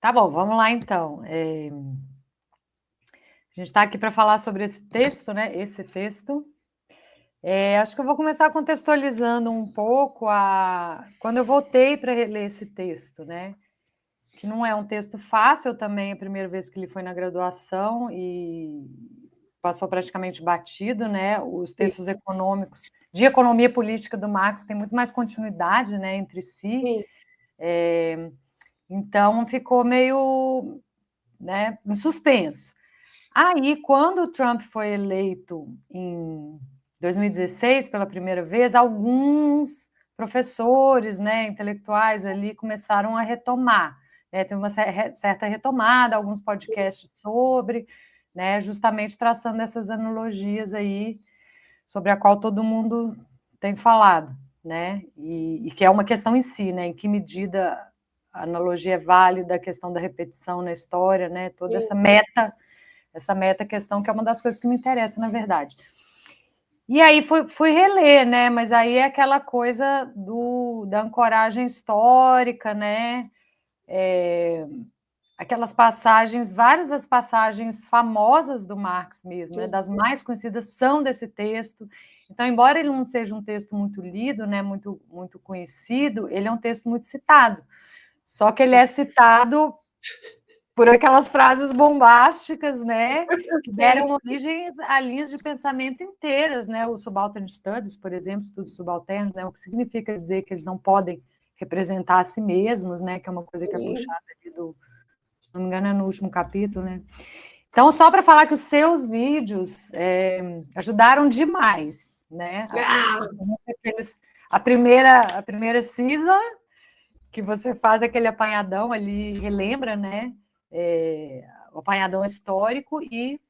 Tá bom, vamos lá então. A gente está aqui para falar sobre esse texto, né? Esse texto. Acho que eu vou começar contextualizando um pouco quando eu voltei para reler esse texto, né? Que não é um texto fácil também, a primeira vez que ele foi na graduação e passou praticamente batido, né? Os textos econômicos, de economia política do Marx têm muito mais continuidade, né, entre si. Sim. Então ficou meio, né, em suspenso. Aí, quando o Trump foi eleito em 2016 pela primeira vez, alguns professores, né, intelectuais ali começaram a retomar, né, tem uma certa retomada, alguns podcasts sobre, né, justamente traçando essas analogias aí sobre a qual todo mundo tem falado, né, e que é uma questão em si, né, em que medida a analogia é válida, a questão da repetição na história, né, toda essa meta questão, que é uma das coisas que me interessa, na verdade. E aí fui reler, né? Mas aí é aquela coisa da ancoragem histórica, né? Aquelas passagens, várias das passagens famosas do Marx mesmo, né? Das mais conhecidas são desse texto. Então, embora ele não seja um texto muito lido, né? Muito, muito conhecido, ele é um texto muito citado. Só que ele é citado por aquelas frases bombásticas, né, que deram origem a linhas de pensamento inteiras, né, o Subaltern Studies, por exemplo, estudos subalternos, né, o que significa dizer que eles não podem representar a si mesmos, né, que é uma coisa que é puxada ali se não me engano, é no último capítulo, né. Então, só para falar que os seus vídeos ajudaram demais, né, a primeira season, que você faz aquele apanhadão ali, relembra, né, o apanhadão histórico, e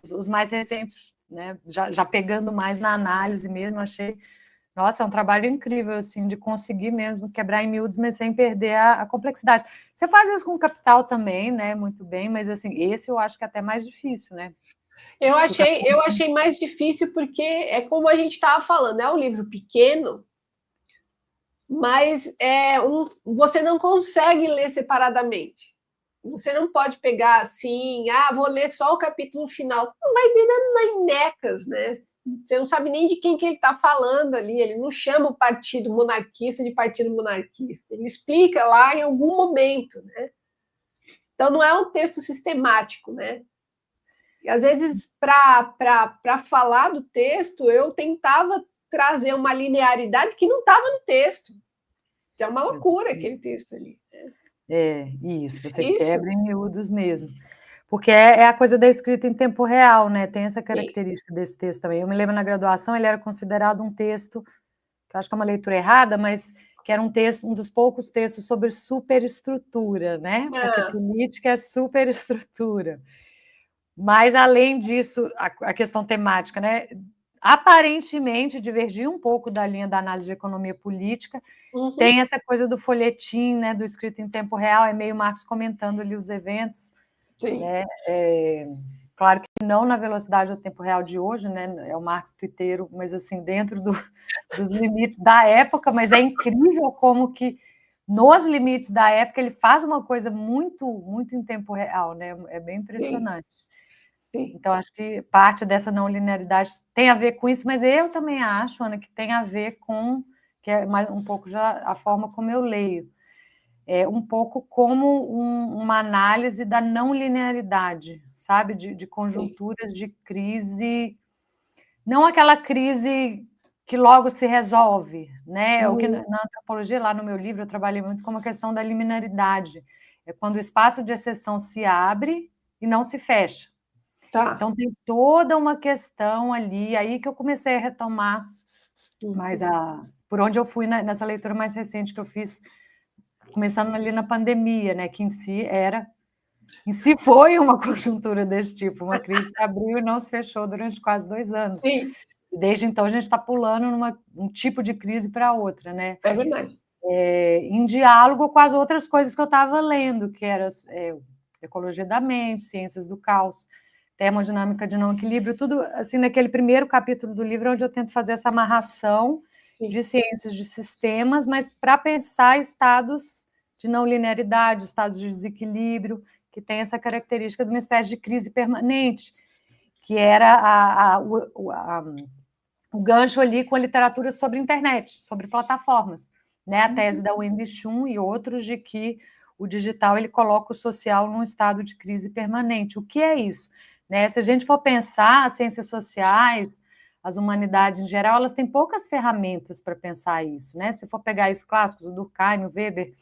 os mais recentes, né, já pegando mais na análise mesmo, achei, nossa, é um trabalho incrível, assim, de conseguir mesmo quebrar em miúdos, mas sem perder a complexidade. Você faz isso com o Capital também, né, muito bem, mas, assim, esse eu acho que é até mais difícil, né? Eu achei mais difícil porque é como a gente estava falando, é um livro pequeno, mas você não consegue ler separadamente. Você não pode pegar assim, vou ler só o capítulo final. Você não vai entendendo nem necas, né? Você não sabe nem de quem que ele está falando ali. Ele não chama o partido monarquista de partido monarquista. Ele explica lá em algum momento, né? Então não é um texto sistemático, né? E às vezes, para falar do texto, eu tentava trazer uma linearidade que não estava no texto. É uma loucura aquele texto ali. Isso, você quebra em miúdos mesmo. Porque é a coisa da escrita em tempo real, né? Tem essa característica desse texto também. Eu me lembro na graduação, ele era considerado um texto, que eu acho que é uma leitura errada, mas que era um dos poucos textos sobre superestrutura, né? Porque política é superestrutura. Mas, além disso, a questão temática, né? Aparentemente divergia um pouco da linha da análise de economia política. Tem essa coisa do folhetim, né? Do escrito em tempo real, é meio Marx comentando ali os eventos. Sim. Né? Claro que não na velocidade do tempo real de hoje, né? É o Marx twitteiro, mas assim, dentro dos limites da época, mas é incrível como que nos limites da época ele faz uma coisa muito, muito em tempo real, né? É bem impressionante. Sim. Então, acho que parte dessa não linearidade tem a ver com isso, mas eu também acho, Ana, que tem a ver com, que é um pouco já a forma como eu leio, um pouco como uma análise da não linearidade, sabe? De conjunturas de crise, não aquela crise que logo se resolve, né? O que na antropologia, lá no meu livro, eu trabalhei muito com a questão da liminaridade. É quando o espaço de exceção se abre e não se fecha. Então, tem toda uma questão ali, aí que eu comecei a retomar mais por onde eu fui nessa leitura mais recente que eu fiz, começando ali na pandemia, né, que em si foi uma conjuntura desse tipo, uma crise que abriu e não se fechou durante quase 2 anos. Sim. E desde então a gente está pulando um tipo de crise para outra, né? É verdade. Em diálogo com as outras coisas que eu estava lendo, que era Ecologia da Mente, Ciências do Caos, Termodinâmica de Não Equilíbrio, tudo assim naquele primeiro capítulo do livro, onde eu tento fazer essa amarração de ciências de sistemas, mas para pensar estados de não linearidade, estados de desequilíbrio, que tem essa característica de uma espécie de crise permanente, que era o gancho ali com a literatura sobre internet, sobre plataformas, né? A tese da Wendy Shum e outros de que o digital ele coloca o social num estado de crise permanente. O que é isso? Né? Se a gente for pensar, as ciências sociais, as humanidades em geral, elas têm poucas ferramentas para pensar isso, né? Se for pegar isso clássicos, o Durkheim, o Weber,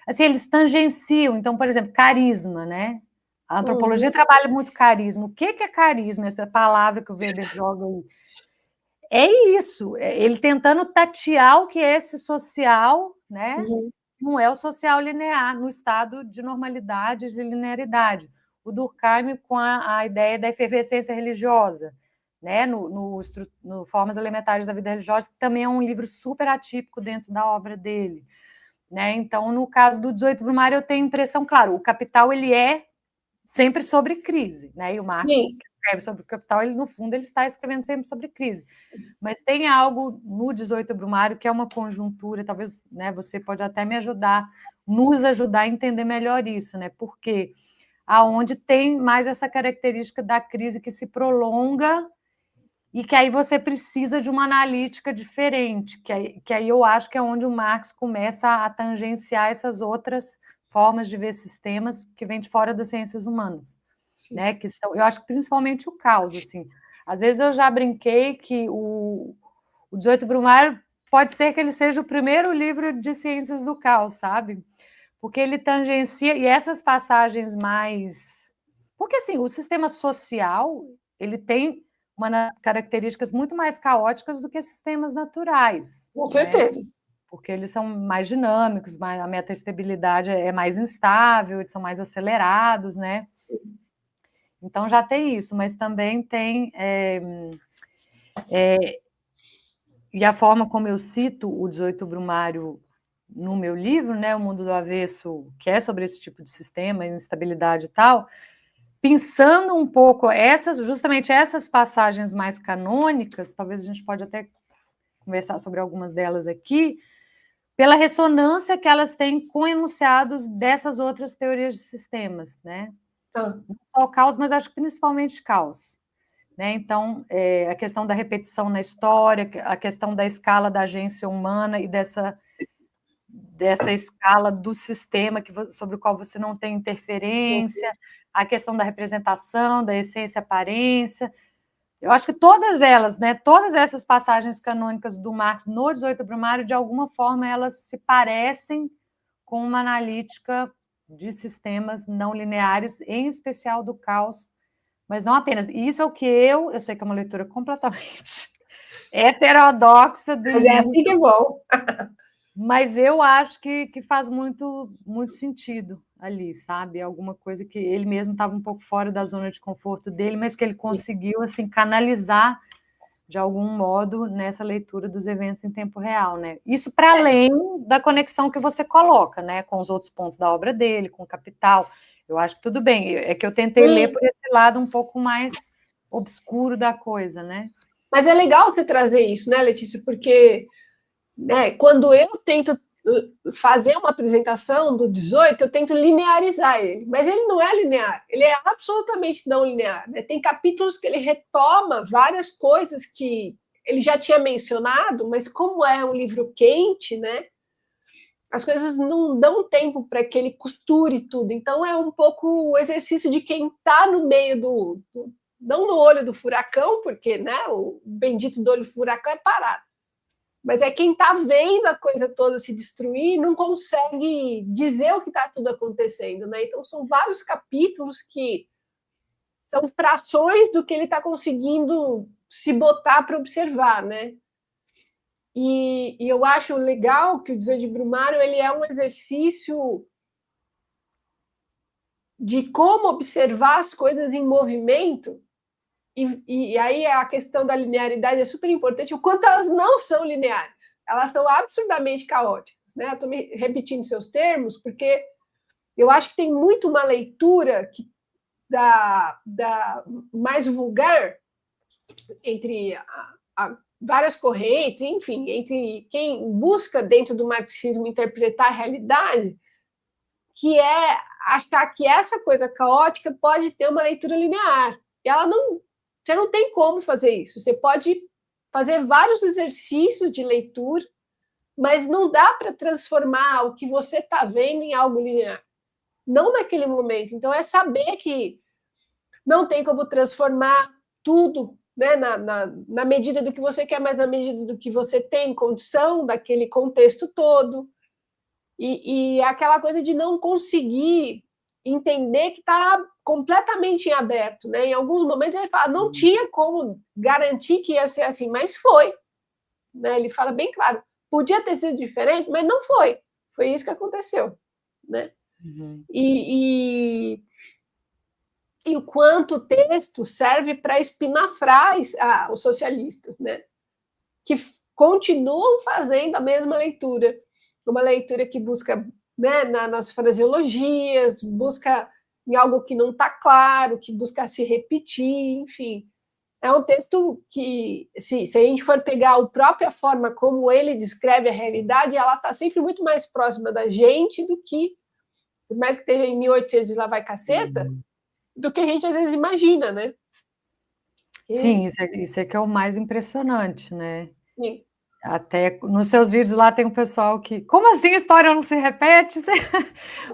assim, eles tangenciam. Então, por exemplo, carisma, né? A antropologia trabalha muito carisma. O que é carisma? Essa palavra que o Weber joga aí. É isso, ele tentando tatear o que é esse social, né? Não é o social linear, no estado de normalidade, de linearidade. O Durkheim com a ideia da efervescência religiosa, né? no Formas Elementares da Vida Religiosa, que também é um livro super atípico dentro da obra dele. Né? Então, no caso do 18 Brumário, eu tenho a impressão, claro, o Capital ele é sempre sobre crise, né? E o Marx escreve sobre o Capital, ele, no fundo, ele está escrevendo sempre sobre crise. Mas tem algo no 18 Brumário que é uma conjuntura, talvez, né, você pode até me ajudar, nos ajudar a entender melhor isso, né? Porque aonde tem mais essa característica da crise que se prolonga e que aí você precisa de uma analítica diferente, que aí eu acho que é onde o Marx começa a tangenciar essas outras formas de ver sistemas que vêm de fora das ciências humanas, né? Que são, eu acho que principalmente o caos, assim. Às vezes eu já brinquei que o 18 Brumário pode ser que ele seja o primeiro livro de ciências do caos, sabe? Porque ele tangencia, e essas passagens mais... Porque, assim, o sistema social, ele tem características muito mais caóticas do que sistemas naturais. Com certeza. Né? Porque eles são mais dinâmicos, a metaestabilidade é mais instável, eles são mais acelerados, né? Então já tem isso, mas também tem... e a forma como eu cito o 18 Brumário no meu livro, né, O Mundo do Avesso, que é sobre esse tipo de sistema, instabilidade e tal, pensando um pouco justamente essas passagens mais canônicas, talvez a gente pode até conversar sobre algumas delas aqui, pela ressonância que elas têm com enunciados dessas outras teorias de sistemas, né? Não só o caos, mas acho que principalmente caos. Né? Então, a questão da repetição na história, a questão da escala da agência humana e dessa escala do sistema sobre o qual você não tem interferência, a questão da representação, da essência e aparência. Eu acho que todas elas, né, todas essas passagens canônicas do Marx no 18 Brumário, de alguma forma, elas se parecem com uma analítica de sistemas não lineares, em especial do caos, mas não apenas. E isso é o que eu sei que é uma leitura completamente heterodoxa do livro. É assim que é bom. Mas eu acho que faz muito, muito sentido ali, sabe? Alguma coisa que ele mesmo estava um pouco fora da zona de conforto dele, mas que ele conseguiu assim canalizar de algum modo nessa leitura dos eventos em tempo real, né? Isso para além da conexão que você coloca, né, com os outros pontos da obra dele, com o Capital. Eu acho que tudo bem. É que eu tentei ler por esse lado um pouco mais obscuro da coisa, né? Mas é legal você trazer isso, né, Letícia? Porque, né, quando eu tento fazer uma apresentação do 18, eu tento linearizar ele, mas ele não é linear, ele é absolutamente não linear. Né? Tem capítulos que ele retoma várias coisas que ele já tinha mencionado, mas como é um livro quente, né, as coisas não dão tempo para que ele costure tudo. Então é um pouco o exercício de quem está no meio não no olho do furacão, porque, né, o bendito do olho do furacão é parado. Mas é quem está vendo a coisa toda se destruir e não consegue dizer o que está tudo acontecendo, né? Então são vários capítulos que são frações do que ele está conseguindo se botar para observar, né? E eu acho legal que o 18 de Brumário ele é um exercício de como observar as coisas em movimento. E aí a questão da linearidade é super importante, o quanto elas não são lineares. Elas são absurdamente caóticas. Né? Eu estou me repetindo seus termos, porque eu acho que tem muito uma leitura da mais vulgar entre várias correntes, enfim, entre quem busca dentro do marxismo interpretar a realidade, que é achar que essa coisa caótica pode ter uma leitura linear. E ela não, você não tem como fazer isso. Você pode fazer vários exercícios de leitura, mas não dá para transformar o que você está vendo em algo linear. Não naquele momento. Então, é saber que não tem como transformar tudo, né, na medida do que você quer, mas na medida do que você tem condição daquele contexto todo. E aquela coisa de não conseguir entender que está completamente em aberto. Né? Em alguns momentos ele fala, não tinha como garantir que ia ser assim, mas foi. Né? Ele fala bem claro, podia ter sido diferente, mas não foi. Foi isso que aconteceu. Né? Uhum. E o quanto o texto serve para espinafrar os socialistas, né? Que continuam fazendo a mesma leitura, uma leitura que busca, né, nas fraseologias, busca em algo que não está claro, que busca se repetir, enfim. É um texto que, se a gente for pegar a própria forma como ele descreve a realidade, ela está sempre muito mais próxima da gente do que, por mais que esteja em 1800 e lá vai caceta, do que a gente às vezes imagina, né? Sim, isso é que é o mais impressionante, né? Sim. Até nos seus vídeos lá tem um pessoal que... Como assim a história não se repete?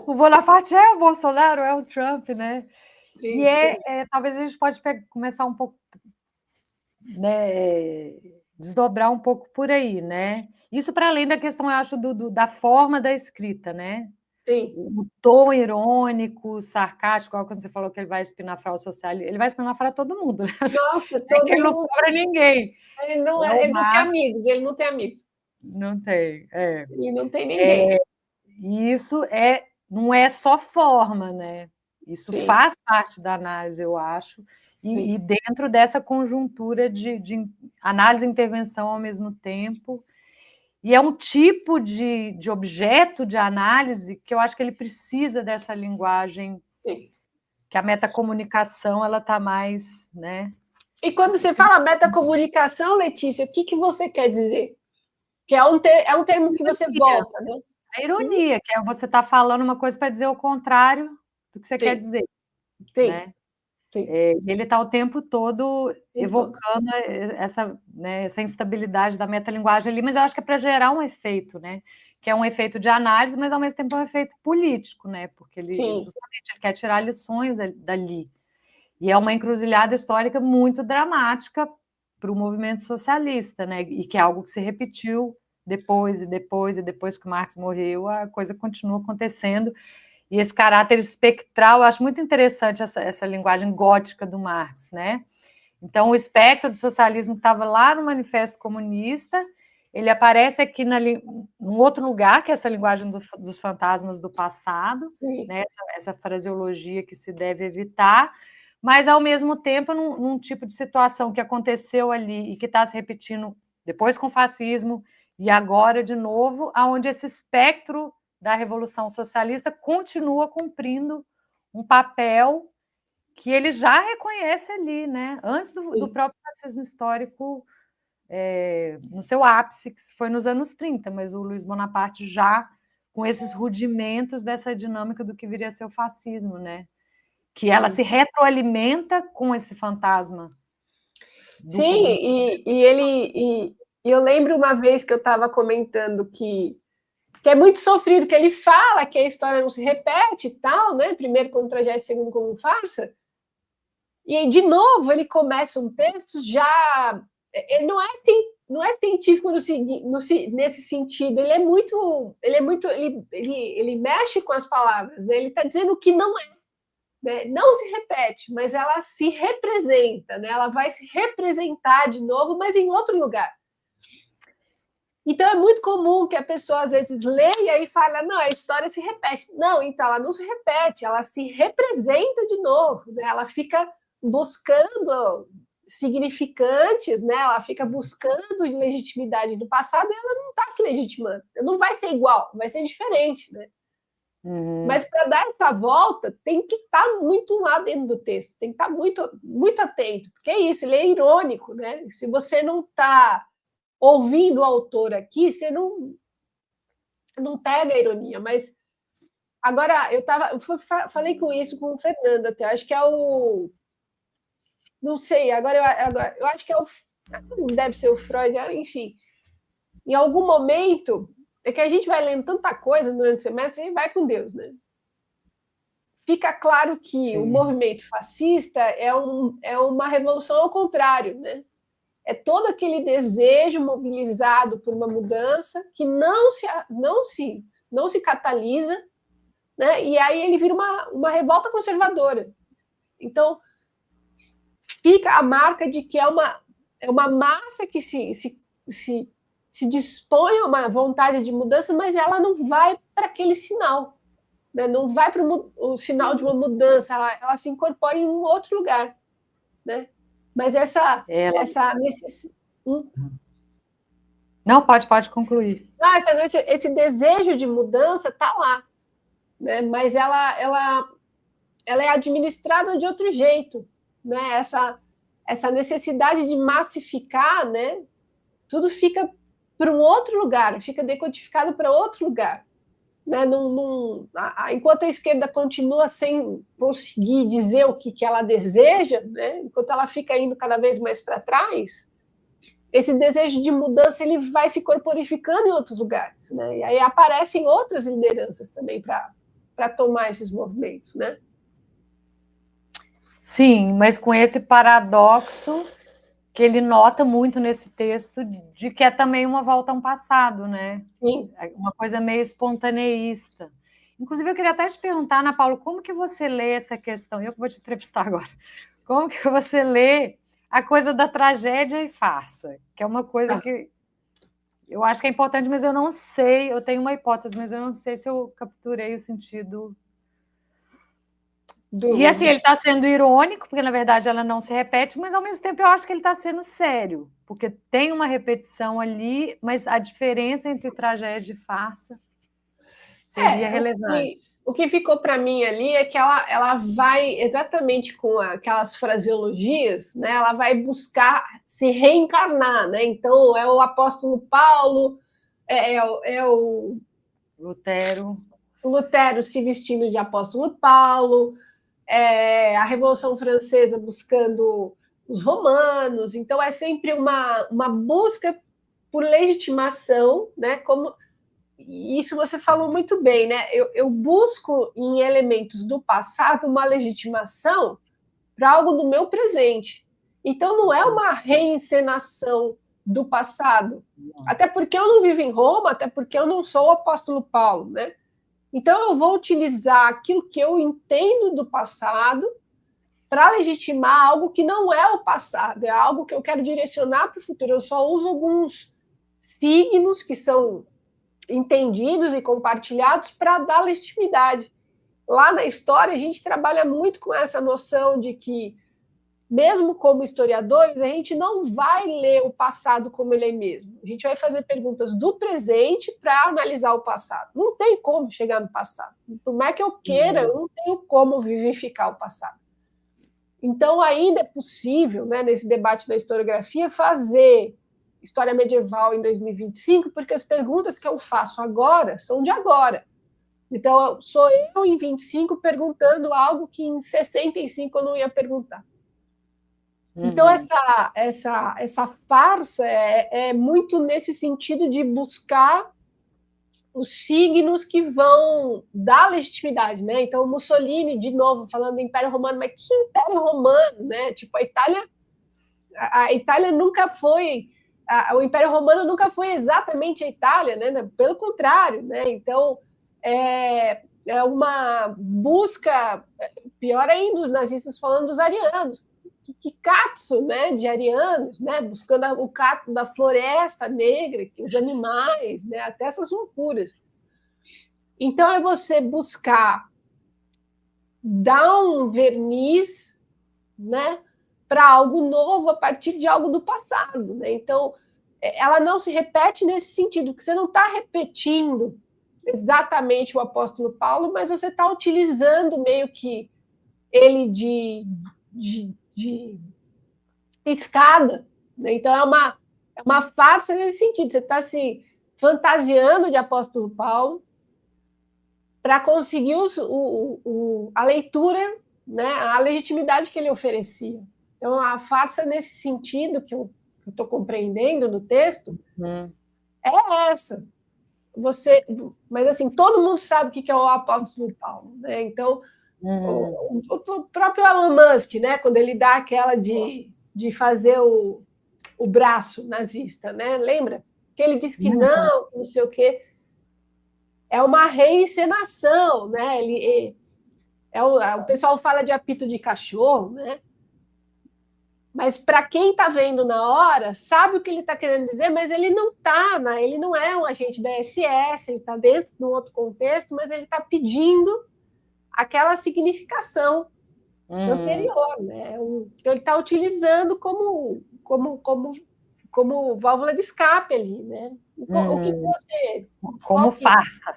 O Bonaparte é o Bolsonaro, é o Trump, né? Sim, e talvez a gente pode começar um pouco, né, desdobrar um pouco por aí, né? Isso para além da questão, eu acho, da forma da escrita, né? Sim. O tom irônico, sarcástico, quando você falou que ele vai espinafrar o socialismo, ele vai espinafrar todo mundo, né? Nossa, todo mundo. Ele não sobra ninguém. Ele não tem amigos, ele não tem amigos. Não tem, E não tem ninguém. E isso não é só forma, né? Isso Sim. faz parte da análise, eu acho, e dentro dessa conjuntura de análise e intervenção ao mesmo tempo. E é um tipo de objeto de análise que eu acho que ele precisa dessa linguagem, Sim. que a metacomunicação ela está mais, né? E quando você fala metacomunicação, Letícia, o que você quer dizer? Que é um termo que você volta, né? A ironia, que é você estar falando uma coisa para dizer o contrário do que você quer dizer. Sim. Né? Sim. Ele está o tempo todo evocando essa instabilidade da metalinguagem ali, mas eu acho que é para gerar um efeito, né? Que é um efeito de análise, mas ao mesmo tempo é um efeito político, né? Porque ele justamente ele quer tirar lições dali. E é uma encruzilhada histórica muito dramática para o movimento socialista, né? E que é algo que se repetiu depois que o Marx morreu, a coisa continua acontecendo. E esse caráter espectral, eu acho muito interessante essa linguagem gótica do Marx, né? Então, o espectro do socialismo estava lá no Manifesto Comunista, ele aparece aqui num outro lugar, que é essa linguagem dos fantasmas do passado, né? Essa fraseologia que se deve evitar, mas, ao mesmo tempo, num tipo de situação que aconteceu ali e que está se repetindo depois com o fascismo e agora de novo, onde esse espectro da Revolução Socialista continua cumprindo um papel que ele já reconhece ali, né? Antes do próprio fascismo histórico, no seu ápice, que foi nos anos 30, mas o Luiz Bonaparte já com esses rudimentos dessa dinâmica do que viria a ser o fascismo, né? Que ela se retroalimenta com esse fantasma. Sim, e eu lembro uma vez que eu estava comentando que é muito sofrido, que ele fala que a história não se repete e tal, né? Primeiro como tragédia, segundo como farsa. E aí, de novo, ele começa um texto já... Ele não é científico nesse sentido, ele mexe com as palavras, né? Ele está dizendo o que não é. Né? Não se repete, mas ela se representa, né? Ela vai se representar de novo, mas em outro lugar. Então, é muito comum que a pessoa, às vezes, leia e fala, não, a história se repete. Não, então, ela não se repete, ela se representa de novo, né? Ela fica buscando significantes, né? Ela fica buscando legitimidade do passado e ela não está se legitimando. Não vai ser igual, vai ser diferente, né? Mas para dar essa volta, tem que estar muito lá dentro do texto, tem que estar muito, muito atento, porque é isso, ele é irônico, né? Se você não está ouvindo o autor aqui, você não pega a ironia, mas Agora, falei com isso com o Fernando até, acho que é o... Não sei, agora eu acho que é o... Deve ser o Freud, enfim. Em algum momento, é que a gente vai lendo tanta coisa durante o semestre e vai com Deus, né? Fica claro que Sim. o movimento fascista é uma revolução ao contrário, né? É todo aquele desejo mobilizado por uma mudança que não se catalisa, né? E aí ele vira uma revolta conservadora. Então, fica a marca de que é uma massa que se dispõe a uma vontade de mudança, mas ela não vai para aquele sinal, né? Não vai para o sinal de uma mudança, ela se incorpora em um outro lugar, né? Mas essa necessidade... Não, pode concluir. Esse desejo de mudança está lá, né? Mas ela é administrada de outro jeito, né? Essa necessidade de massificar, né? Tudo fica para um outro lugar, fica decodificado para outro lugar, né? Enquanto a esquerda continua sem conseguir dizer o que ela deseja, né? Enquanto ela fica indo cada vez mais para trás, esse desejo de mudança ele vai se corporificando em outros lugares, né? E aí aparecem outras lideranças também para tomar esses movimentos, né? Sim, mas com esse paradoxo que ele nota muito nesse texto de que é também uma volta a um passado, né? Sim. Uma coisa meio espontaneísta. Inclusive, eu queria até te perguntar, Ana Paula, como que você lê essa questão? Eu que vou te entrevistar agora. Como que você lê a coisa da tragédia e farsa? Que é uma coisa que eu acho que é importante, mas eu não sei, eu tenho uma hipótese, mas eu não sei se eu capturei o sentido... E assim, ele está sendo irônico, porque na verdade ela não se repete, mas ao mesmo tempo eu acho que ele está sendo sério, porque tem uma repetição ali, mas a diferença entre tragédia e farsa seria relevante. O que ficou para mim ali é que ela vai exatamente com aquelas fraseologias, né? Ela vai buscar se reencarnar, né? Então é o apóstolo Paulo, é o Lutero se vestindo de apóstolo Paulo, a Revolução Francesa buscando os romanos. Então é sempre uma busca por legitimação, né? Como isso você falou muito bem, né? Eu busco em elementos do passado uma legitimação para algo do meu presente. Então não é uma reencenação do passado, até porque eu não vivo em Roma, até porque eu não sou o apóstolo Paulo, né? Então eu vou utilizar aquilo que eu entendo do passado para legitimar algo que não é o passado, é algo que eu quero direcionar para o futuro. Eu só uso alguns signos que são entendidos e compartilhados para dar legitimidade. Lá na história, a gente trabalha muito com essa noção de que, mesmo como historiadores, a gente não vai ler o passado como ele é mesmo. A gente vai fazer perguntas do presente para analisar o passado. Não tem como chegar no passado. Por mais que eu queira, eu não tenho como vivificar o passado. Então, ainda é possível, né, nesse debate da historiografia, fazer história medieval em 2025, porque as perguntas que eu faço agora são de agora. Então, sou eu em 25 perguntando algo que em 65 eu não ia perguntar. Então, essa farsa é muito nesse sentido de buscar os signos que vão dar legitimidade, né? Então, Mussolini, de novo, falando do Império Romano, mas que Império Romano, né? Tipo, a Itália nunca foi... O Império Romano nunca foi exatamente a Itália, né? Pelo contrário, né? Então, é uma busca, pior ainda, os nazistas falando dos arianos, que catso, né, de arianos, né, buscando o cato da floresta negra, os animais, né, até essas loucuras. Então, é você buscar dar um verniz, né, para algo novo a partir de algo do passado, né? Então, ela não se repete nesse sentido, que você não está repetindo exatamente o apóstolo Paulo, mas você está utilizando meio que ele de escada, né? Então é uma farsa nesse sentido. Você está se fantasiando de apóstolo Paulo para conseguir a leitura, né, a legitimidade que ele oferecia. Então, a farsa, nesse sentido, que eu estou compreendendo no texto, é essa. Mas, assim, todo mundo sabe o que é o apóstolo Paulo, né? Então, o próprio Elon Musk, né, quando ele dá aquela de fazer o braço nazista, né? Lembra? Que ele disse que não sei o quê. É uma reencenação, né? O pessoal fala de apito de cachorro, né? Mas para quem está vendo na hora, sabe o que ele está querendo dizer, mas ele não está, né? Ele não é um agente da SS, ele está dentro de um outro contexto, mas ele está pedindo aquela significação anterior, né? Então ele está utilizando como válvula de escape ali, né? O que você... Como farsa.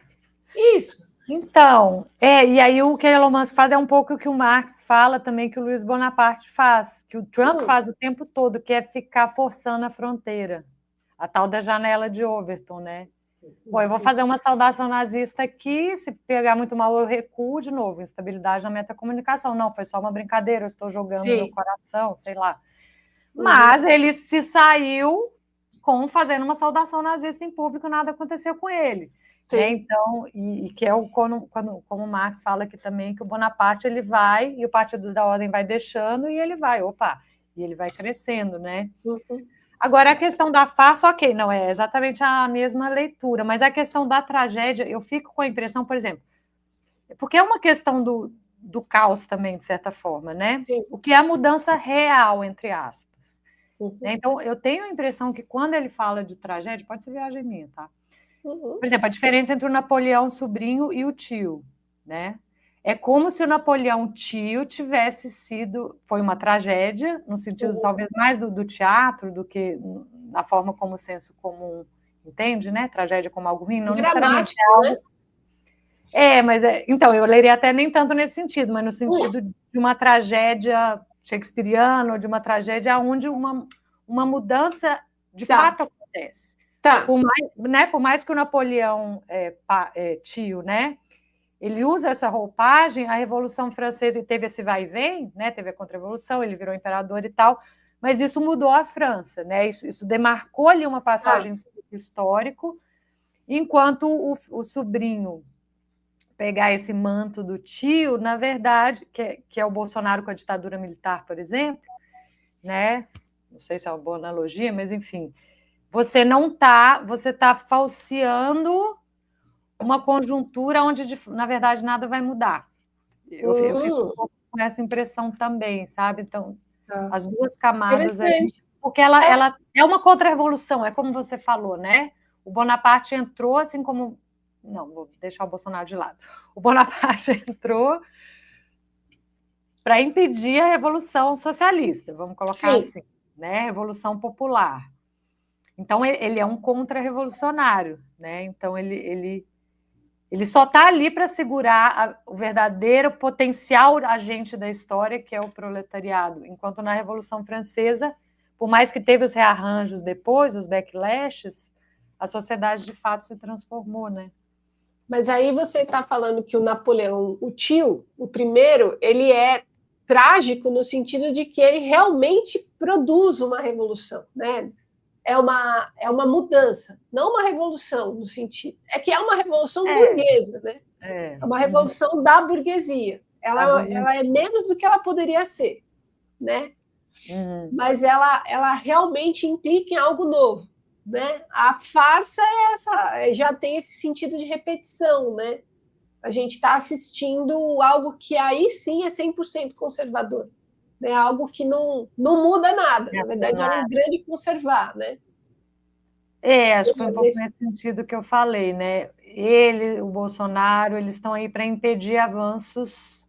Isso. Então, e aí o que Elon Musk faz é um pouco o que o Marx fala também, que o Luiz Bonaparte faz, que o Trump faz o tempo todo, que é ficar forçando a fronteira, a tal da janela de Overton, né? Bom, eu vou fazer uma saudação nazista aqui, se pegar muito mal eu recuo de novo, instabilidade na metacomunicação. Não, foi só uma brincadeira, eu estou jogando meu coração, sei lá. Mas ele se saiu fazendo uma saudação nazista em público, nada aconteceu com ele. Né? Então, e que é como o Marx fala aqui também, que o Bonaparte ele vai, e o Partido da Ordem vai deixando, e ele vai, e ele vai crescendo, né? Agora, a questão da farsa, ok, não é exatamente a mesma leitura, mas a questão da tragédia, eu fico com a impressão, por exemplo, porque é uma questão do caos também, de certa forma, né? O que é a mudança real, entre aspas. Então, eu tenho a impressão que quando ele fala de tragédia, pode ser viagem minha, tá? Por exemplo, a diferença entre o Napoleão sobrinho e o tio, né? É como se o Napoleão tio tivesse sido... Foi uma tragédia, no sentido talvez mais do teatro do que na forma como o senso comum entende, né? Tragédia como algo ruim, não necessariamente é algo... mas então, eu leria até nem tanto nesse sentido, mas no sentido de uma tragédia shakespeariana, ou de uma tragédia onde uma mudança de fato acontece. Por mais que o Napoleão tio, né? Ele usa essa roupagem, a Revolução Francesa teve esse vai e vem, né? Teve a Contra-Revolução, ele virou imperador e tal, mas isso mudou a França, né? Isso demarcou ali uma passagem histórico, enquanto o sobrinho pegar esse manto do tio, na verdade, que é o Bolsonaro com a ditadura militar, por exemplo, né? Não sei se é uma boa analogia, mas enfim, você está falseando uma conjuntura onde, na verdade, nada vai mudar. Eu fico um pouco com essa impressão também, sabe? Então, as duas camadas aí, porque ela é uma contra-revolução, é como você falou, né? O Bonaparte entrou assim como... Não, vou deixar o Bolsonaro de lado. O Bonaparte entrou para impedir a Revolução Socialista, vamos colocar assim, né? Revolução Popular. Então, ele é um contra-revolucionário, né? Então, ele só está ali para segurar o verdadeiro potencial agente da história, que é o proletariado. Enquanto na Revolução Francesa, por mais que teve os rearranjos depois, os backlashes, a sociedade de fato se transformou, né? Mas aí você está falando que o Napoleão, o tio, o primeiro, ele é trágico no sentido de que ele realmente produz uma revolução, né? É uma mudança, não uma revolução no sentido... É que é uma revolução burguesa, né? É uma revolução da burguesia. Ela é menos do que ela poderia ser, né? Mas ela realmente implica em algo novo, né? A farsa já tem esse sentido de repetição, né? A gente está assistindo algo que aí sim é 100% conservador, né? Algo que não muda nada, na verdade é um grande conservar, né? Acho que foi um pouco nesse sentido que eu falei, né? Ele, o Bolsonaro, eles estão aí para impedir avanços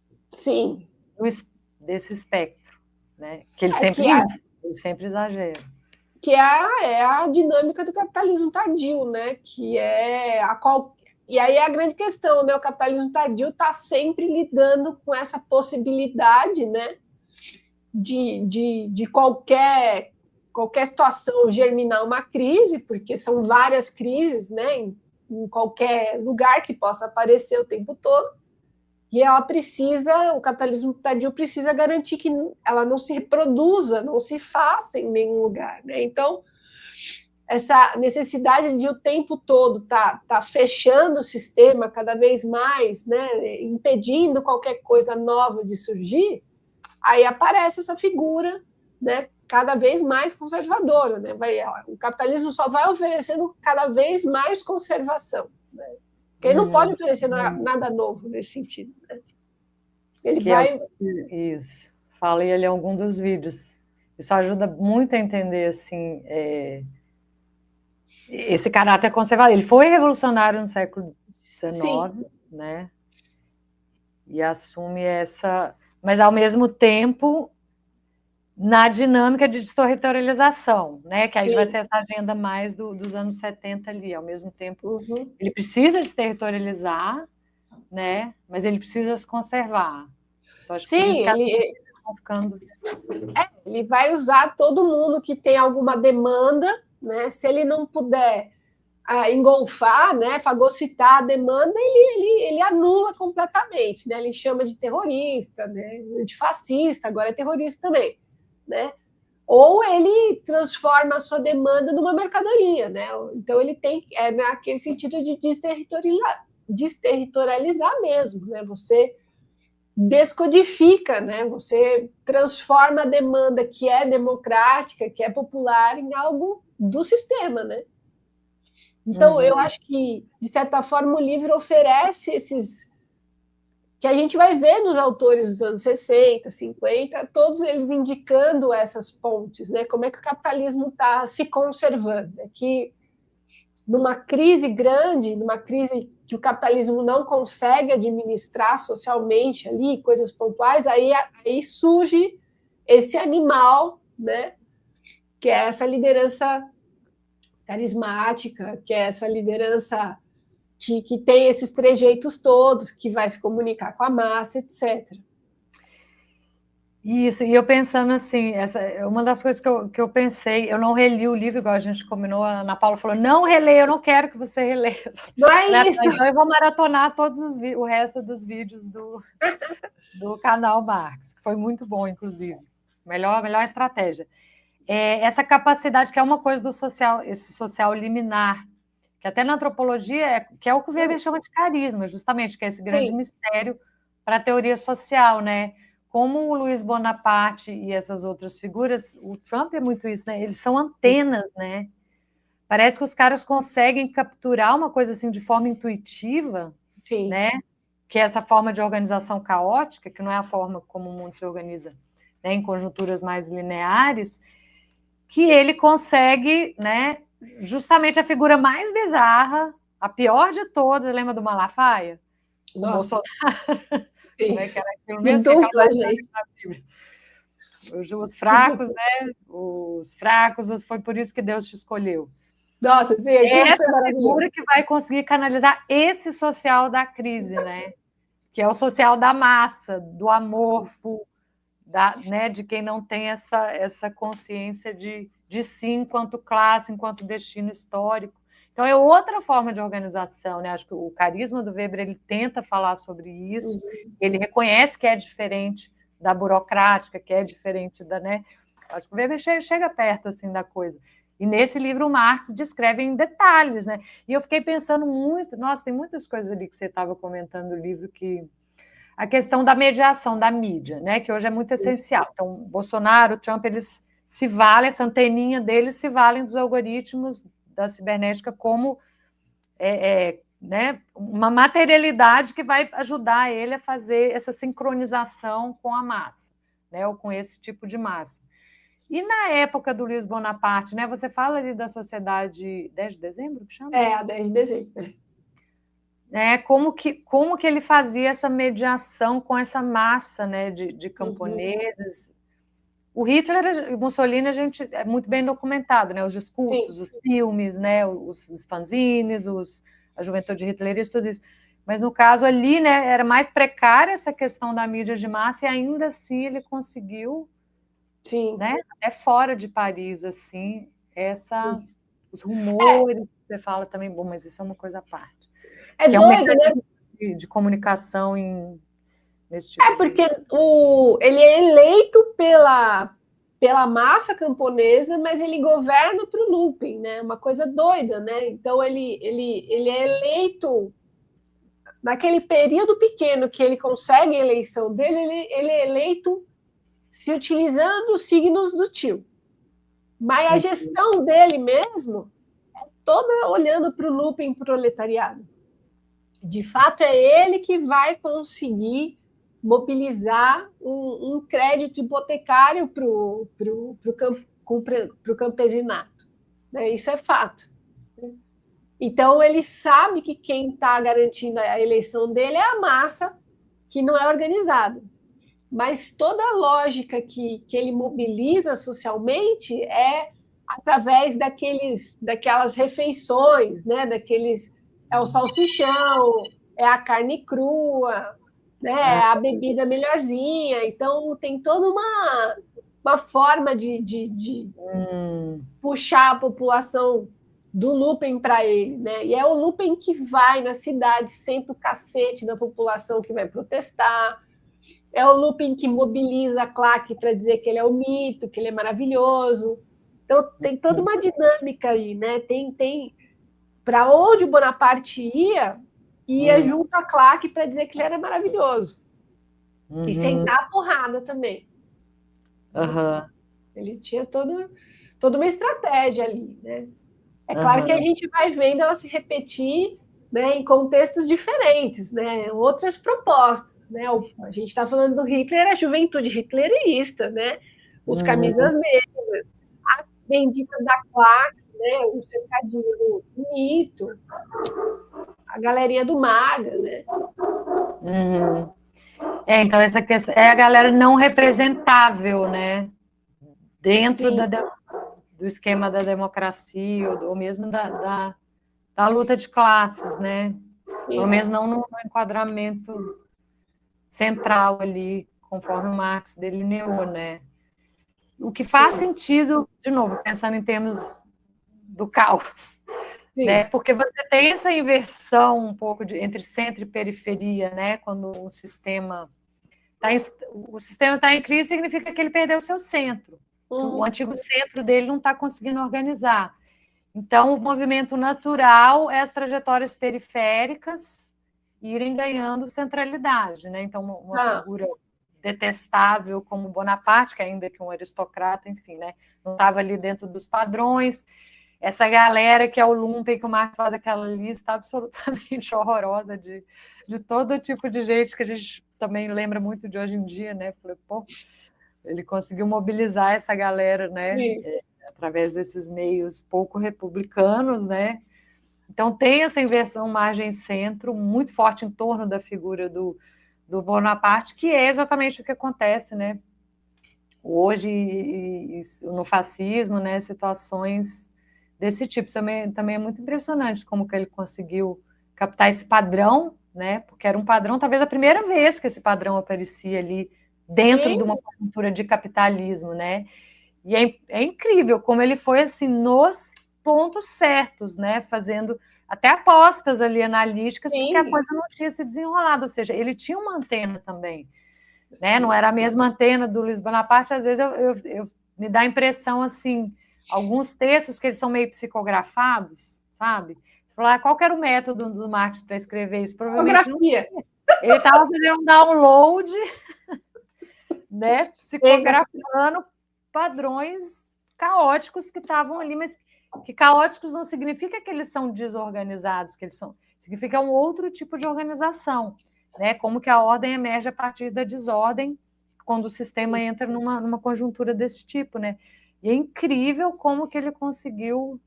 desse espectro, né? Que eles sempre exageram. Que é a dinâmica do capitalismo tardio, né? Que E aí é a grande questão, né? O capitalismo tardio está sempre lidando com essa possibilidade, né? De qualquer situação germinar uma crise, porque são várias crises, né? em qualquer lugar que possa aparecer o tempo todo. E o capitalismo tardio precisa garantir que ela não se reproduza, não se faça em nenhum lugar, né? Então, essa necessidade de o tempo todo tá fechando o sistema cada vez mais, né, impedindo qualquer coisa nova de surgir, aí aparece essa figura, né, cada vez mais conservadora, né? O capitalismo só vai oferecendo cada vez mais conservação, né? Porque ele não pode oferecer nada novo nesse sentido, né? Ele vai... Isso. Falei ali em algum dos vídeos. Isso ajuda muito a entender, assim, esse caráter conservador. Ele foi revolucionário no século XIX, né? E assume essa... Mas, ao mesmo tempo, na dinâmica de desterritorialização, né? Que aí vai ser essa agenda mais dos anos 70 ali. Ao mesmo tempo, ele precisa desterritorializar, né? Mas ele precisa se conservar. Então, acho que por isso que ele vai usar todo mundo que tem alguma demanda, né? Se ele não puder engolfar, né, fagocitar a demanda, ele anula completamente, né? Ele chama de terrorista, né, de fascista, agora é terrorista também, né? Ou ele transforma a sua demanda numa mercadoria, né? Então ele tem naquele sentido de desterritorializar mesmo, né? Você descodifica, né? Você transforma a demanda que é democrática, que é popular, em algo do sistema, né? Então, eu acho que, de certa forma, o livro oferece esses... que a gente vai ver nos autores dos anos 60, 50, todos eles indicando essas pontes, né? Como é que o capitalismo está se conservando. É que, numa crise grande, numa crise que o capitalismo não consegue administrar socialmente ali, coisas pontuais, aí surge esse animal, né? Que é essa liderança carismática, que é essa liderança que tem esses trejeitos todos, que vai se comunicar com a massa, etc. Isso, e eu pensando assim, uma das coisas que eu pensei, eu não reli o livro, igual a gente combinou, a Ana Paula falou, não releia, eu não quero que você releia. Não é isso! Então eu vou maratonar o resto dos vídeos do canal Marx, que foi muito bom, inclusive. Melhor estratégia. Essa capacidade, que é uma coisa do social, esse social liminar, que até na antropologia, que é o que o Weber chama de carisma, justamente, que é esse grande mistério para a teoria social, né? Como o Luiz Bonaparte e essas outras figuras, o Trump é muito isso, né? Eles são antenas, né? Parece que os caras conseguem capturar uma coisa assim de forma intuitiva, né? Que é essa forma de organização caótica, que não é a forma como o mundo se organiza, né? Em conjunturas mais lineares, que ele consegue, né? Justamente a figura mais bizarra, a pior de todas, lembra do Malafaia? Nossa! O Bolsonaro. Sim. Como é que era aquilo mesmo? Dupla, gente. Os fracos, né? Os fracos, foi por isso que Deus te escolheu. Nossa, sim, aquilo foi maravilhoso. Figura que vai conseguir canalizar esse social da crise, né? Que é o social da massa, do amorfo, né? De quem não tem essa consciência de si enquanto classe, enquanto destino histórico. Então, é outra forma de organização, né? Acho que o carisma do Weber, ele tenta falar sobre isso, ele reconhece que é diferente da burocrática, que é diferente da, né? Acho que o Weber chega perto, assim, da coisa. E nesse livro o Marx descreve em detalhes, né? E eu fiquei pensando muito, nossa, tem muitas coisas ali que você estava comentando no livro que... A questão da mediação da mídia, né? Que hoje é muito essencial. Então, Bolsonaro, Trump, eles se valem, essa anteninha deles se valem dos algoritmos da cibernética como né, uma materialidade que vai ajudar ele a fazer essa sincronização com a massa, né, ou com esse tipo de massa. E na época do Luiz Bonaparte, né, você fala ali da sociedade 10 de dezembro, que chama? A 10 de dezembro. Como que ele fazia essa mediação com essa massa, né, de camponeses. O Hitler e o Mussolini, a gente é muito bem documentado, né? Os discursos, os filmes, né? Os fanzines, a juventude hitlerista, tudo isso. Mas no caso ali, né, era mais precária essa questão da mídia de massa e ainda assim ele conseguiu, né, até fora de Paris, assim, essa os rumores que você fala também, bom, mas isso é uma coisa à parte. É que doido, é um né? de comunicação nesse tipo porque ele é eleito pela massa camponesa, mas ele governa para o Lupen, né? Uma coisa doida, né? Então ele é eleito naquele período pequeno que ele consegue a eleição dele, ele é eleito se utilizando os signos do tio. Mas a gestão dele mesmo é toda olhando para o Lupen proletariado. De fato, é ele que vai conseguir mobilizar um crédito hipotecário para o campesinato. Isso é fato. Então, ele sabe que quem está garantindo a eleição dele é a massa que não é organizada. Mas toda a lógica que ele mobiliza socialmente é através daquelas refeições, né? É o salsichão, é a carne crua, né? É a bebida melhorzinha. Então, tem toda uma forma de puxar a população do Lupen para ele, né? E é o Lupen que vai na cidade, senta o cacete da população que vai protestar. É o Lupen que mobiliza a claque para dizer que ele é o mito, que ele é maravilhoso. Então, tem toda uma dinâmica aí, né? Tem para onde o Bonaparte ia junto à claque para dizer que ele era maravilhoso. E sentar a porrada também. Ele tinha toda uma estratégia ali, né? É claro que a gente vai vendo ela se repetir, né, em contextos diferentes, né? Outras propostas. Né? A gente está falando do Hitler, a juventude hitlerista, né? Os camisas negras, a bendita da claque, né? O cercadinho do mito, a galerinha do MAGA, né? Então, essa questão é a galera não representável, né? Dentro do esquema da democracia, ou mesmo da luta de classes, né? Pelo menos não no enquadramento central ali, conforme o Marx delineou, né? O que faz sentido, de novo, pensando em termos do caos, né? Porque você tem essa inversão um pouco entre centro e periferia, né? Quando o sistema está em crise, significa que ele perdeu o seu centro. O antigo centro dele não está conseguindo organizar. Então, o movimento natural é as trajetórias periféricas irem ganhando centralidade, né? Então, uma figura detestável como Bonaparte, que ainda que um aristocrata, enfim, né? Não estava ali dentro dos padrões. Essa galera que é o Lumpen, que o Marx faz aquela lista absolutamente horrorosa de todo tipo de gente que a gente também lembra muito de hoje em dia, né? Falei, pô, ele conseguiu mobilizar essa galera, né? Através desses meios pouco republicanos, né? Então tem essa inversão margem-centro muito forte em torno da figura do Bonaparte, que é exatamente o que acontece, né? Hoje no fascismo, né? Situações desse tipo. Também é muito impressionante como que ele conseguiu captar esse padrão, né? Porque era um padrão, talvez a primeira vez que esse padrão aparecia ali dentro de uma conjuntura de capitalismo, né? E é incrível como ele foi assim nos pontos certos, né? Fazendo até apostas ali analíticas, porque a coisa não tinha se desenrolado, ou seja, ele tinha uma antena também, né? Não era a mesma antena do Luiz Bonaparte. Às vezes eu me dá a impressão assim, alguns textos que eles são meio psicografados, sabe? Falar qual que era o método do Marx para escrever isso? Provavelmente não. Ele estava fazendo um download, né? Psicografando padrões caóticos que estavam ali, mas que caóticos não significa que eles são desorganizados, que eles são, significa um outro tipo de organização, né? Como que a ordem emerge a partir da desordem quando o sistema entra numa conjuntura desse tipo, né? E é incrível como que ele conseguiu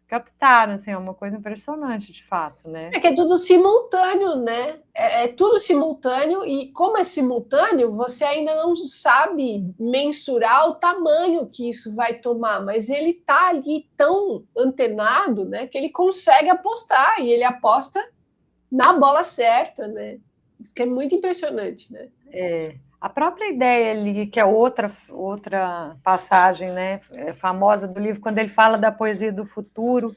captar, assim, é uma coisa impressionante, de fato, né? É que é tudo simultâneo, né? É tudo simultâneo, e como é simultâneo, você ainda não sabe mensurar o tamanho que isso vai tomar, mas ele está ali tão antenado, né, que ele consegue apostar, e ele aposta na bola certa, né? Isso que é muito impressionante, né? A própria ideia ali, que é outra passagem, né, famosa do livro, quando ele fala da poesia do futuro,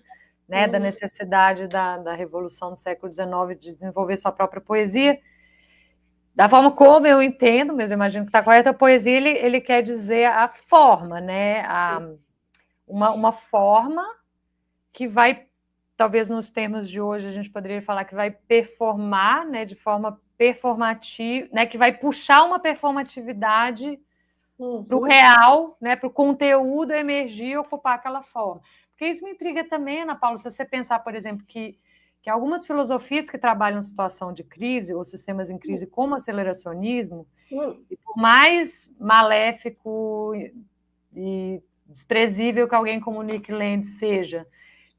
né, da necessidade da Revolução do século XIX de desenvolver sua própria poesia, da forma como eu entendo, mas eu imagino que está correta, a poesia ele quer dizer a forma, né, uma forma que vai, talvez nos termos de hoje a gente poderia falar que vai performar, né, de forma performativa, né, que vai puxar uma performatividade para o real, né, para o conteúdo emergir e ocupar aquela forma. Porque isso me intriga também, Ana Paula, se você pensar, por exemplo, que algumas filosofias que trabalham situação de crise ou sistemas em crise como aceleracionismo, e por mais maléfico e desprezível que alguém como Nick Land seja,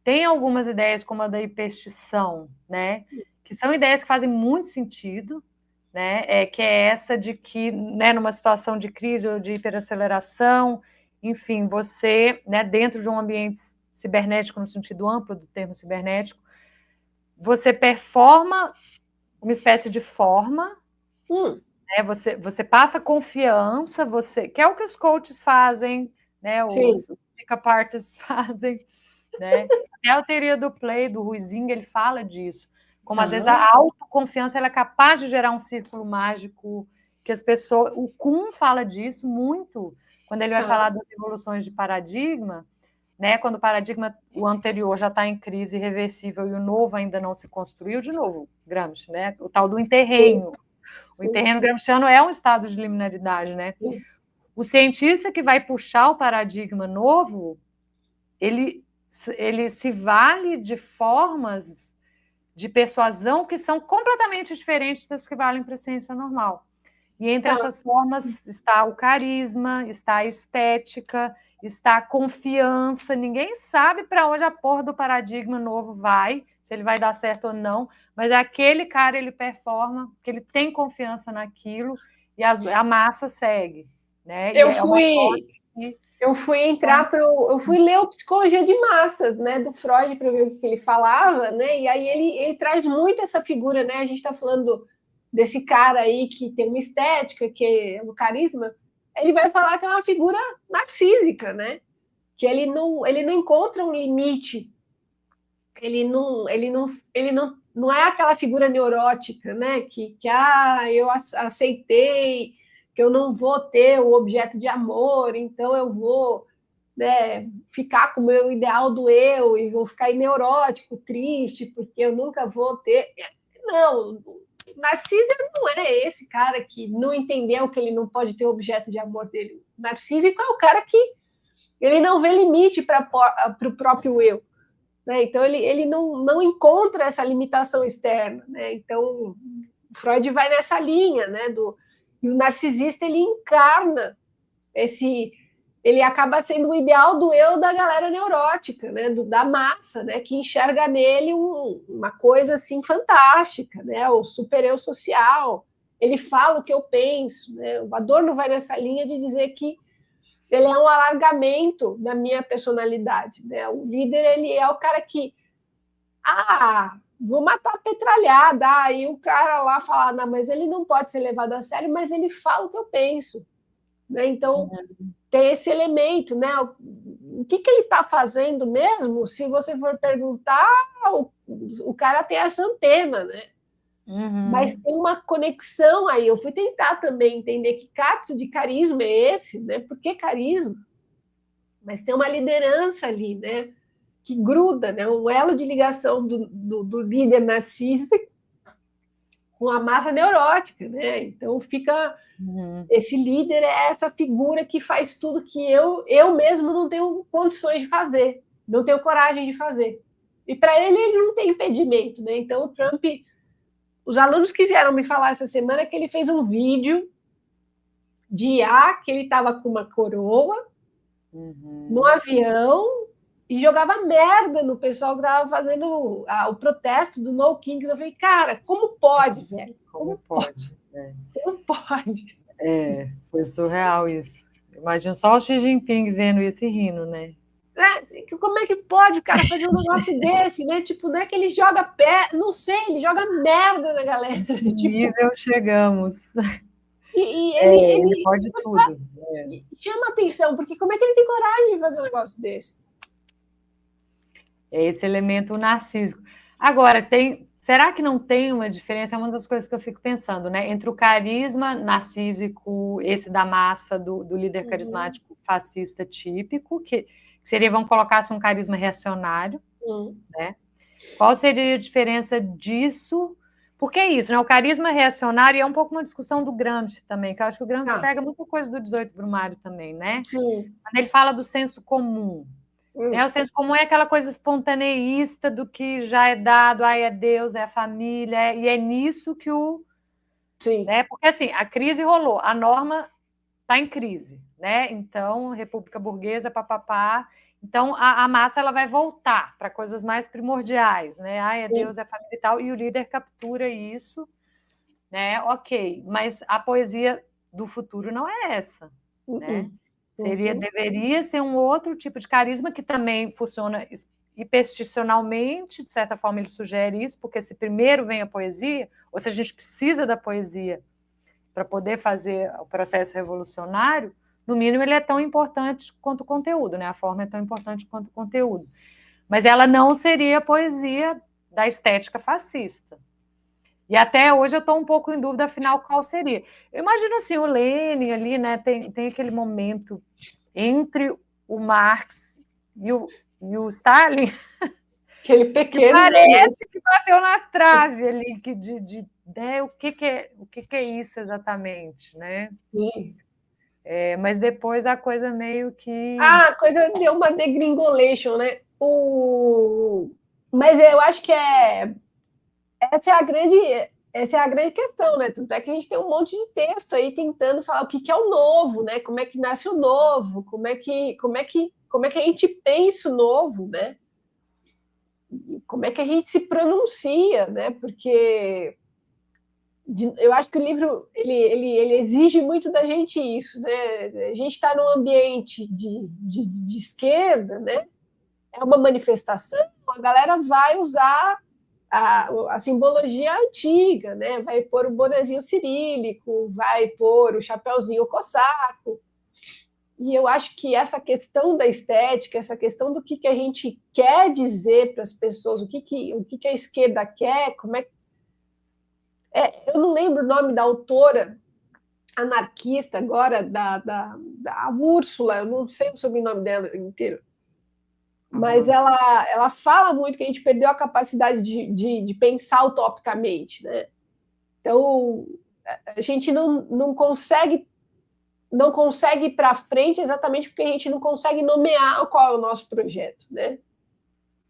tem algumas ideias como a da hiperstição, né, que são ideias que fazem muito sentido, né, que é essa de que, né, numa situação de crise ou de hiperaceleração, enfim, você, né, dentro de um ambiente cibernético, no sentido amplo do termo cibernético, você performa uma espécie de forma, né, você passa confiança, que é o que os coaches fazem, né, os pick-up artists fazem, né? Até a teoria do play, do Ruizinho, ele fala disso. Como às vezes a autoconfiança ela é capaz de gerar um círculo mágico que as pessoas... O Kuhn fala disso muito quando ele vai falar das evoluções de paradigma, né? Quando o paradigma, o anterior, já está em crise irreversível e o novo ainda não se construiu, de novo, Gramsci, né? O tal do interregno. O interregno gramsciano é um estado de liminaridade, né? O cientista que vai puxar o paradigma novo, ele se vale de formas de persuasão que são completamente diferentes das que valem para a ciência normal. E entre essas formas está o carisma, está a estética, está a confiança. Ninguém sabe para onde a porra do paradigma novo vai, se ele vai dar certo ou não, mas aquele cara, ele performa, que ele tem confiança naquilo e a massa segue. Né? Eu fui ler o Psicologia de Massas, né, do Freud, para ver o que ele falava, né? E aí ele traz muito essa figura, né? A gente está falando desse cara aí que tem uma estética, que é um carisma. Ele vai falar que é uma figura narcísica, né? Que ele não encontra um limite. Ele não é aquela figura neurótica, né? Que eu aceitei que eu não vou ter o objeto de amor, então eu vou, né, ficar com o meu ideal do eu e vou ficar neurótico, triste, porque eu nunca vou ter. Não, Narciso não é esse cara que não entendeu que ele não pode ter o objeto de amor dele. Narcísico é o cara que ele não vê limite para o próprio eu. Né? Então, ele não encontra essa limitação externa. Né? Então, Freud vai nessa linha, né, e o narcisista ele encarna ele acaba sendo o ideal do eu da galera neurótica, né, da massa, né, que enxerga nele uma coisa assim fantástica, né, o super eu social. Ele fala o que eu penso, né? O Adorno vai nessa linha de dizer que ele é um alargamento da minha personalidade, né? O líder ele é o cara que vou matar a petralhada. Aí o cara lá fala, não, mas ele não pode ser levado a sério, mas ele fala o que eu penso. Né? Então, tem esse elemento, né? O que ele está fazendo mesmo? Se você for perguntar, o cara tem essa antena, né? Mas tem uma conexão aí. Eu fui tentar também entender que caso de carisma é esse, né? Por que carisma? Mas tem uma liderança ali, né? Que gruda, né? Um elo de ligação do líder narcisista com a massa neurótica, né? Então fica esse líder é essa figura que faz tudo que eu mesmo não tenho condições de fazer, não tenho coragem de fazer. E para ele não tem impedimento, né? Então o Trump, os alunos que vieram me falar essa semana que ele fez um vídeo de IA que ele estava com uma coroa no avião e jogava merda no pessoal que estava fazendo o protesto do No Kings. Eu falei, cara, como pode, velho? Como pode? Como pode? Foi surreal isso. Imagina só o Xi Jinping vendo isso e rindo, né? Como é que pode o cara fazer um negócio desse, né? Tipo, não é que ele joga não sei, ele joga merda na galera. Que nível chegamos. E ele pode tudo. Chama atenção, porque como é que ele tem coragem de fazer um negócio desse? É esse elemento narcísico. Agora, será que não tem uma diferença? É uma das coisas que eu fico pensando, né? Entre o carisma narcísico, esse da massa, do líder carismático fascista típico, que seria, vamos colocar assim, um carisma reacionário, né? Qual seria a diferença disso? Porque é isso, né? O carisma reacionário é um pouco uma discussão do Gramsci também, que eu acho que o Gramsci pega muita coisa do 18 Brumário também, né? Sim. Quando ele fala do senso comum. O senso comum é aquela coisa espontaneísta do que já é dado, é Deus, é a família, e é nisso que o... Sim. Né? Porque assim, a crise rolou, a norma está em crise, né? Então, república burguesa, papapá. Então, a massa ela vai voltar para coisas mais primordiais, né? É Deus, é a família e tal, e o líder captura isso, né? Ok, mas a poesia do futuro não é essa, né? Deveria ser um outro tipo de carisma que também funciona hipersticionalmente, de certa forma ele sugere isso, porque se primeiro vem a poesia, ou se a gente precisa da poesia para poder fazer o processo revolucionário, no mínimo ele é tão importante quanto o conteúdo, né? A forma é tão importante quanto o conteúdo. Mas ela não seria a poesia da estética fascista. E até hoje eu estou um pouco em dúvida, afinal, qual seria. Eu imagino assim, o Lenin ali, né? Tem aquele momento entre o Marx e o Stalin, aquele pequeno, que parece que bateu na trave ali, né, o que é isso exatamente, né? Sim. Mas depois a coisa meio que... A coisa deu uma degringolation, né? Mas eu acho que essa é a grande questão, né? Tanto é que a gente tem um monte de texto aí tentando falar o que é o novo, né? Como é que nasce o novo, como é que a gente pensa o novo, né? Como é que a gente se pronuncia, né? Porque eu acho que o livro ele exige muito da gente isso, né? A gente está num ambiente de esquerda, né? É uma manifestação, a galera vai usar a simbologia antiga, né? Vai pôr o bonezinho cirílico, vai pôr o chapeuzinho cossaco. E eu acho que essa questão da estética, essa questão do que a gente quer dizer para as pessoas, o que a esquerda quer, como é eu não lembro o nome da autora anarquista agora, da Úrsula, eu não sei o sobrenome dela inteiro, mas ela fala muito que a gente perdeu a capacidade de pensar utopicamente, né? Então, a gente não consegue ir para frente exatamente porque a gente não consegue nomear qual é o nosso projeto, né?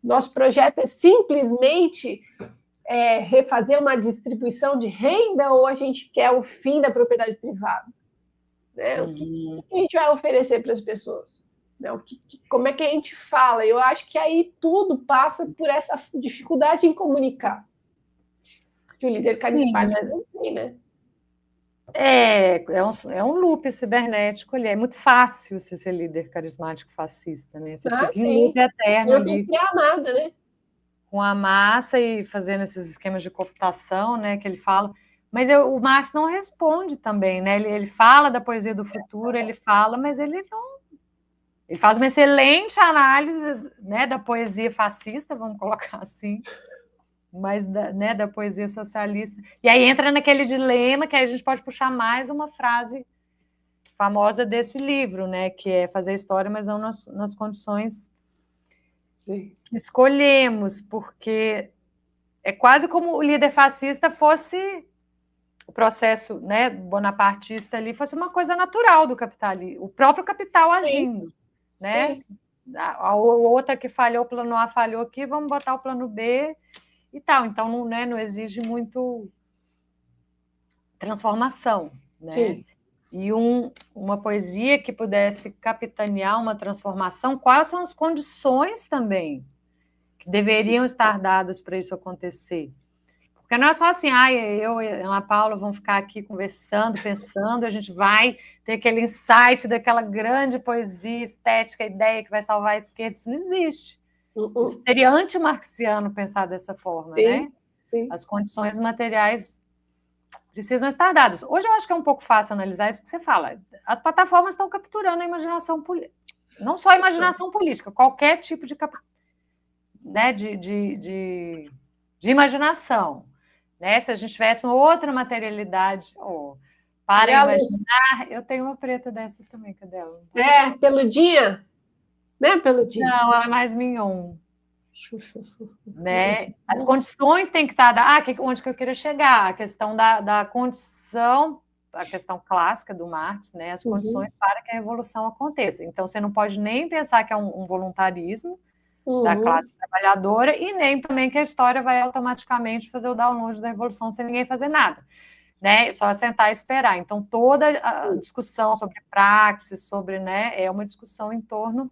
Nosso projeto é simplesmente refazer uma distribuição de renda ou a gente quer o fim da propriedade privada? Né? O que a gente vai oferecer para as pessoas? Né? Como é que a gente fala? Eu acho que aí tudo passa por essa dificuldade em comunicar. Que o líder carismático não tem, né? É um loop cibernético ali. É muito fácil você ser líder carismático fascista, né? Você fica em loop eterno ali. Não criar nada, né? Com a massa e fazendo esses esquemas de cooptação, né? Que ele fala. Mas o Marx não responde também, né? Ele fala da poesia do futuro, ele fala, mas ele não... Ele faz uma excelente análise, né, da poesia fascista, vamos colocar assim, mas da poesia socialista. E aí entra naquele dilema que aí a gente pode puxar mais uma frase famosa desse livro, né, que é fazer história, mas não nas condições que escolhemos, porque é quase como o líder fascista fosse o processo, né, bonapartista ali, fosse uma coisa natural do capitalismo, o próprio capital agindo, né? A outra que falhou, o plano A falhou aqui, vamos botar o plano B e tal. Então, não exige muito transformação, né? Sim. E uma poesia que pudesse capitanear uma transformação, quais são as condições também que deveriam estar dadas para isso acontecer? Porque não é só assim, eu e a Ana Paula vamos ficar aqui conversando, pensando, a gente vai ter aquele insight daquela grande poesia estética, ideia que vai salvar a esquerda. Isso não existe. Isso seria anti-marxiano pensar dessa forma, né? Sim. As condições materiais precisam estar dadas. Hoje eu acho que é um pouco fácil analisar isso, porque você fala, as plataformas estão capturando a imaginação política, não só a imaginação política, qualquer tipo de, né, de imaginação. Né? Se a gente tivesse uma outra materialidade, para imaginar, eu tenho uma preta dessa também, cadê ela? Peludinha? Né, peludinha? Não, ela é mais mignon. Né? As condições têm que estar... onde que eu queria chegar? A questão da condição, a questão clássica do Marx, né? As condições para que a revolução aconteça. Então, você não pode nem pensar que é um voluntarismo da classe trabalhadora e nem também que a história vai automaticamente fazer o download da revolução sem ninguém fazer nada. Né? Só sentar e esperar. Então, toda a discussão sobre praxis, sobre, né, é uma discussão em torno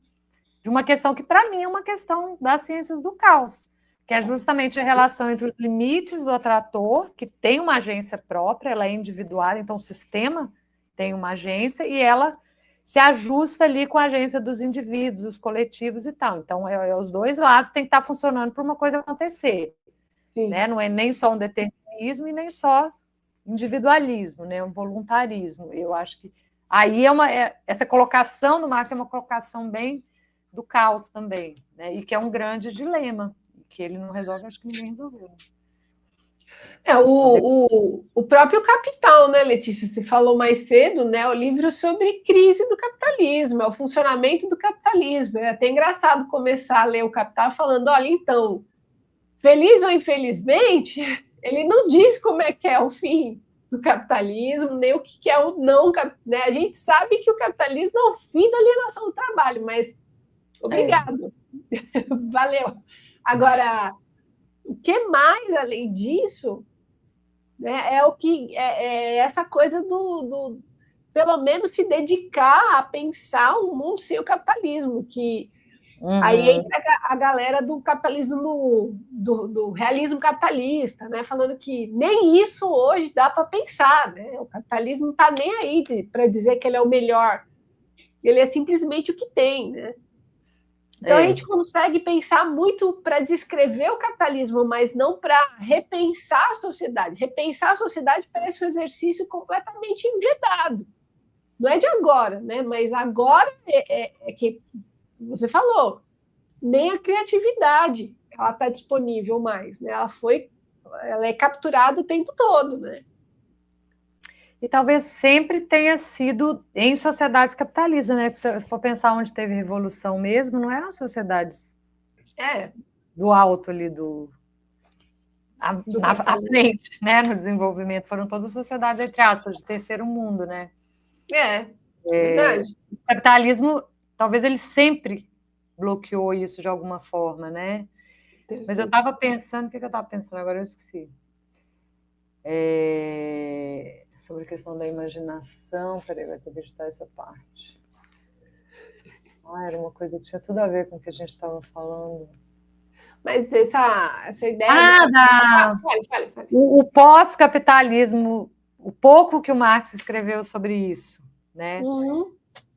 de uma questão que, para mim, é uma questão das ciências do caos, que é justamente a relação entre os limites do atrator, que tem uma agência própria, ela é individuada, então o sistema tem uma agência e ela se ajusta ali com a agência dos indivíduos, dos coletivos e tal. Então, os dois lados têm que estar funcionando para uma coisa acontecer. Né? Não é nem só um determinismo e nem só individualismo, né? Um voluntarismo. Eu acho que aí essa colocação do Marx é uma colocação bem do caos também, né? E que é um grande dilema, que ele não resolve, acho que ninguém resolveu. O próprio Capital, né, Letícia? Você falou mais cedo, né? O livro sobre crise do capitalismo, é o funcionamento do capitalismo. É até engraçado começar a ler o Capital falando, olha, então, feliz ou infelizmente, ele não diz como é que é o fim do capitalismo, nem o que é o não, né? A gente sabe que o capitalismo é o fim da alienação do trabalho, mas obrigado. Valeu. Agora, o que mais além disso, né, é o que é essa coisa do pelo menos se dedicar a pensar um mundo sem o capitalismo, que aí entra a galera do capitalismo, do realismo capitalista, né, falando que nem isso hoje dá para pensar, né? O capitalismo não está nem aí para dizer que ele é o melhor, ele é simplesmente o que tem, né? Então, a gente consegue pensar muito para descrever o capitalismo, mas não para repensar a sociedade. Repensar a sociedade parece um exercício completamente envedado. Não é de agora, né? Mas agora é que você falou, nem a criatividade ela está disponível mais, né? Ela é capturada o tempo todo, né? E talvez sempre tenha sido em sociedades capitalistas, né? Porque se for pensar onde teve revolução mesmo, não eram sociedades do alto ali, à frente, né? No desenvolvimento, foram todas sociedades, entre aspas, de terceiro mundo, né? Verdade. O capitalismo, talvez ele sempre bloqueou isso de alguma forma, né? Mas eu estava pensando, o que eu estava pensando agora? Eu esqueci. Sobre a questão da imaginação, peraí, vai ter que editar essa parte. Era uma coisa que tinha tudo a ver com o que a gente estava falando. Mas essa ideia... Fale. O pós-capitalismo, o pouco que o Marx escreveu sobre isso, né?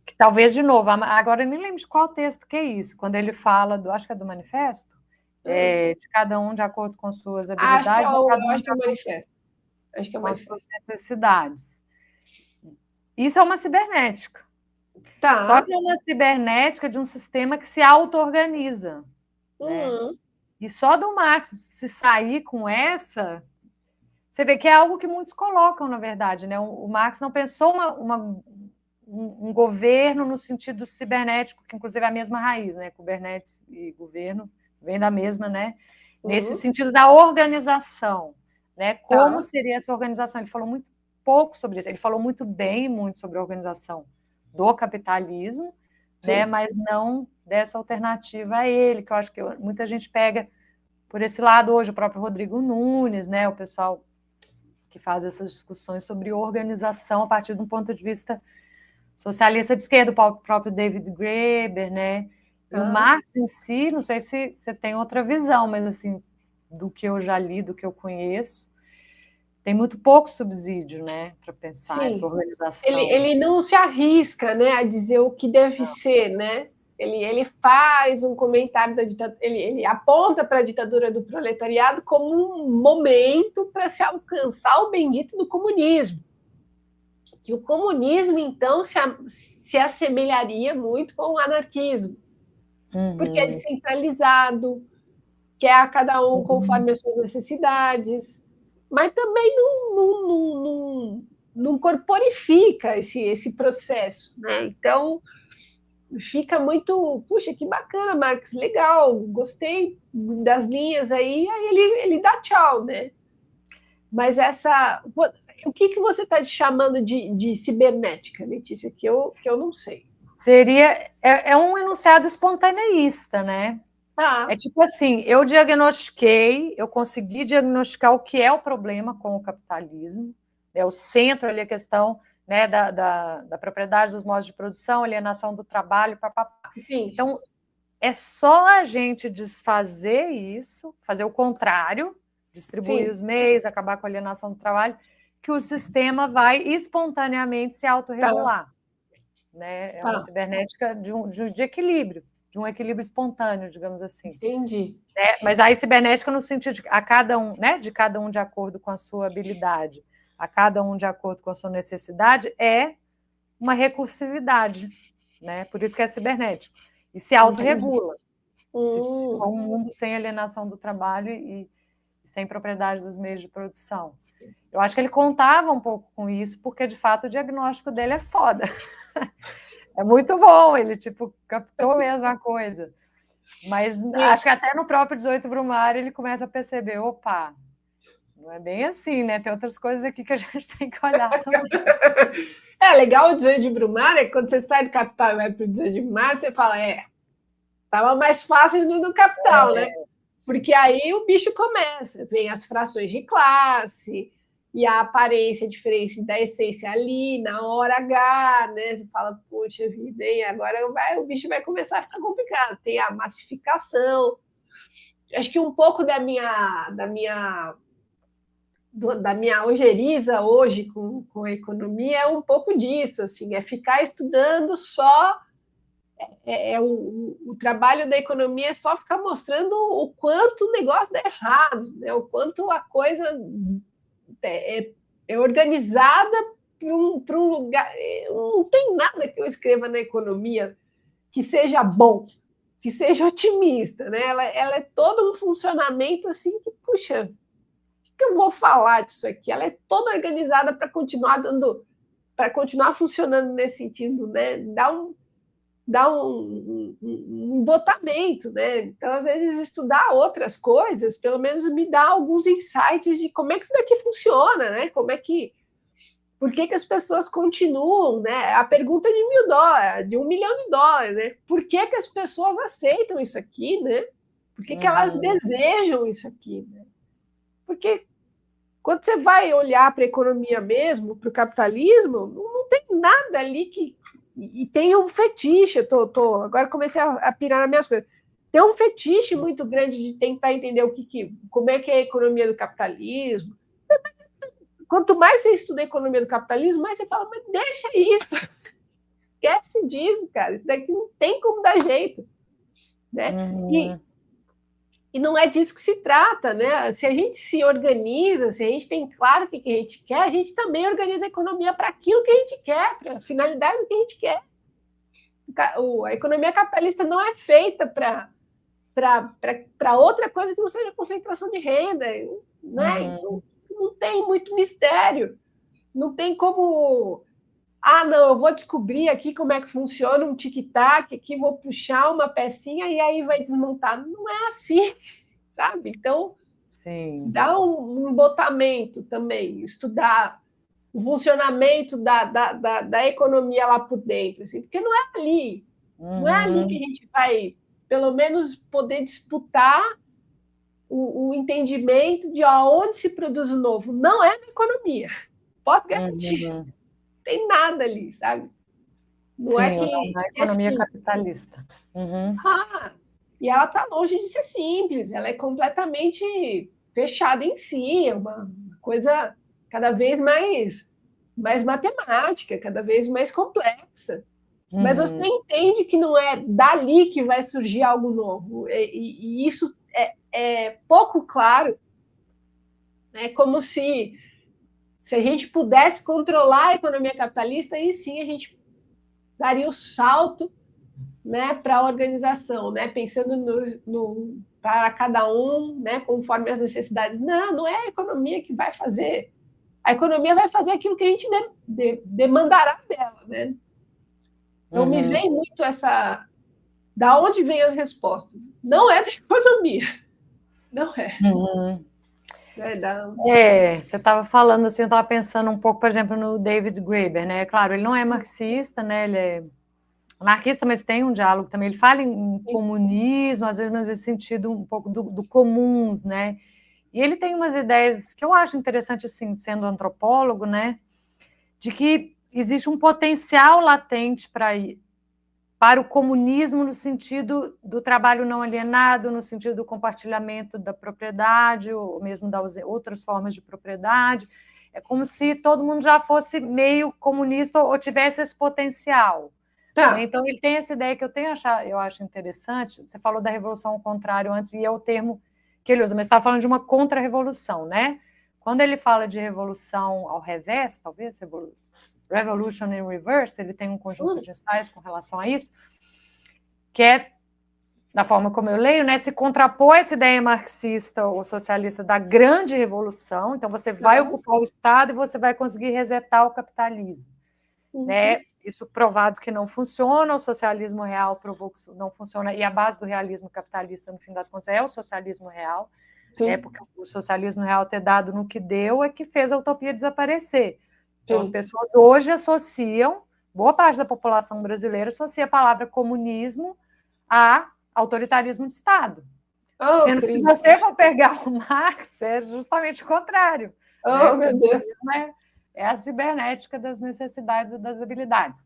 Que talvez, de novo, agora eu nem lembro de qual texto que é isso, quando ele fala, acho que é do Manifesto, de cada um de acordo com suas habilidades. Acho que é o Manifesto. Acho que é mais suas necessidades. Isso é uma cibernética. Só que é uma cibernética de um sistema que se auto-organiza. Né? E só do Marx se sair com essa, você vê que é algo que muitos colocam, na verdade. Né? O Marx não pensou um governo no sentido cibernético, que inclusive é a mesma raiz, né? Kubernetes e governo vem da mesma, né? Nesse sentido da organização. Né? Como seria essa organização? Ele falou muito pouco sobre isso. Ele falou muito sobre a organização do capitalismo, né? Mas não dessa alternativa a ele, que eu acho que muita gente pega por esse lado hoje, o próprio Rodrigo Nunes, né? O pessoal que faz essas discussões sobre organização a partir de um ponto de vista socialista de esquerda, o próprio David Graeber, né? E o Marx em si, não sei se você tem outra visão, mas assim, do que eu já li, do que eu conheço, tem muito pouco subsídio, né, para pensar essa organização. Ele não se arrisca, né, a dizer o que deve ser, né? Ele faz um comentário da ditadura, ele aponta para a ditadura do proletariado como um momento para se alcançar o bendito do comunismo. Que o comunismo, então, se assemelharia muito com o anarquismo, porque é descentralizado, quer a cada um conforme as suas necessidades, mas também não corporifica esse processo, né? Então, fica muito, puxa, que bacana, Marx, legal, gostei das linhas aí ele dá tchau, né? Mas o que você está chamando de cibernética, Letícia, que eu não sei? É um enunciado espontaneísta, né? É tipo assim, eu consegui diagnosticar o que é o problema com o capitalismo, o centro ali, a questão, né, da propriedade dos modos de produção, alienação do trabalho, papapá. Então, é só a gente desfazer isso, fazer o contrário, distribuir os meios, acabar com a alienação do trabalho, que o sistema vai espontaneamente se autorregular. Né? É uma cibernética de equilíbrio, de um equilíbrio espontâneo, digamos assim. Entendi. Mas aí cibernética no sentido de cada um, né? De cada um de acordo com a sua habilidade, a cada um de acordo com a sua necessidade, é uma recursividade, né? Por isso que é cibernético. E se autorregula. Se for um mundo sem alienação do trabalho e sem propriedade dos meios de produção. Eu acho que ele contava um pouco com isso, porque, de fato, o diagnóstico dele é foda. É muito bom, ele, captou mesmo a coisa. Mas acho que até no próprio 18 Brumário ele começa a perceber, opa, não é bem assim, né? Tem outras coisas aqui que a gente tem que olhar também. Legal o 18 de Brumário é que quando você sai do Capital e vai para o 18 de Brumário, você fala, estava mais fácil no Capital, né? Porque aí o bicho começa, vem as frações de classe, e a aparência, a diferença da essência ali, na hora H, né? Você fala, puxa vida, hein? Agora o bicho vai começar a ficar complicado. Tem a massificação. Acho que um pouco da minha ojeriza hoje com a economia é um pouco disso, assim, é ficar estudando só. O trabalho da economia é só ficar mostrando o quanto o negócio dá errado, né? O quanto a coisa é organizada para um lugar. Não tem nada que eu escreva na economia que seja bom, que seja otimista, né? Ela é todo um funcionamento assim que, puxa, o que eu vou falar disso aqui? Ela é toda organizada para continuar funcionando nesse sentido, né? Dá um embotamento, né? Então, às vezes, estudar outras coisas, pelo menos me dá alguns insights de como é que isso daqui funciona, né? Por que as pessoas continuam, né? A pergunta de $1.000, de $1 milhão, né? Por que as pessoas aceitam isso aqui, né? Por que elas desejam isso aqui, né? Porque quando você vai olhar para a economia mesmo, para o capitalismo, não tem nada ali que... E tem um fetiche, agora comecei a pirar nas minhas coisas. Tem um fetiche muito grande de tentar entender como é que é a economia do capitalismo. Quanto mais você estuda a economia do capitalismo, mais você fala, mas deixa isso. Esquece disso, cara. Isso daqui não tem como dar jeito. Né? E não é disso que se trata, né? Se a gente se organiza, se a gente tem claro o que a gente quer, a gente também organiza a economia para aquilo que a gente quer, para a finalidade do que a gente quer. A economia capitalista não é feita para outra coisa que não seja concentração de renda, né? Então, não tem muito mistério. Não tem como... não, eu vou descobrir aqui como é que funciona um tic-tac, aqui vou puxar uma pecinha e aí vai desmontar. Não é assim, sabe? Então, dá um embotamento também, estudar o funcionamento da economia lá por dentro, assim, porque não é ali. Não é ali que a gente vai, pelo menos, poder disputar o entendimento de onde se produz o novo. Não é na economia. Posso garantir. Tem nada ali, sabe? Não é que na economia capitalista. E ela está longe de ser simples, ela é completamente fechada em si, é uma coisa cada vez mais matemática, cada vez mais complexa. Mas você entende que não é dali que vai surgir algo novo. E isso é pouco claro. É como se a gente pudesse controlar a economia capitalista, aí sim a gente daria o salto, né, para a organização, né, pensando para cada um, né, conforme as necessidades. Não é a economia que vai fazer. A economia vai fazer aquilo que a gente demandará dela, né? Então me vem muito essa... Da onde vêm as respostas? Não é da economia. Não é. Você estava falando assim, eu estava pensando um pouco, por exemplo, no David Graeber, né? Claro, ele não é marxista, né? Ele é anarquista, mas tem um diálogo também. Ele fala em comunismo, às vezes nesse sentido um pouco do comuns, né? E ele tem umas ideias que eu acho interessante, assim, sendo antropólogo, né? De que existe um potencial latente para o comunismo no sentido do trabalho não alienado, no sentido do compartilhamento da propriedade, ou mesmo das outras formas de propriedade. É como se todo mundo já fosse meio comunista ou tivesse esse potencial. Tá. Então, ele tem essa ideia que eu acho interessante. Você falou da revolução ao contrário antes, e é o termo que ele usa, mas você está falando de uma contra-revolução, né? Quando ele fala de revolução ao revés, talvez, Revolution in Reverse, ele tem um conjunto de ensaios com relação a isso, que é, da forma como eu leio, né, se contrapor essa ideia marxista ou socialista da grande revolução, então você vai ocupar o Estado e você vai conseguir resetar o capitalismo. Né? Isso provado que não funciona, o socialismo real provou que isso não funciona, e a base do realismo capitalista, no fim das contas, é o socialismo real, né? Porque o socialismo real ter dado no que deu é que fez a utopia desaparecer. Então, as pessoas hoje associam, boa parte da população brasileira associa a palavra comunismo a autoritarismo de Estado. Sendo que, se você for pegar o Marx, é justamente o contrário. Né? Meu Deus. É a cibernética das necessidades e das habilidades,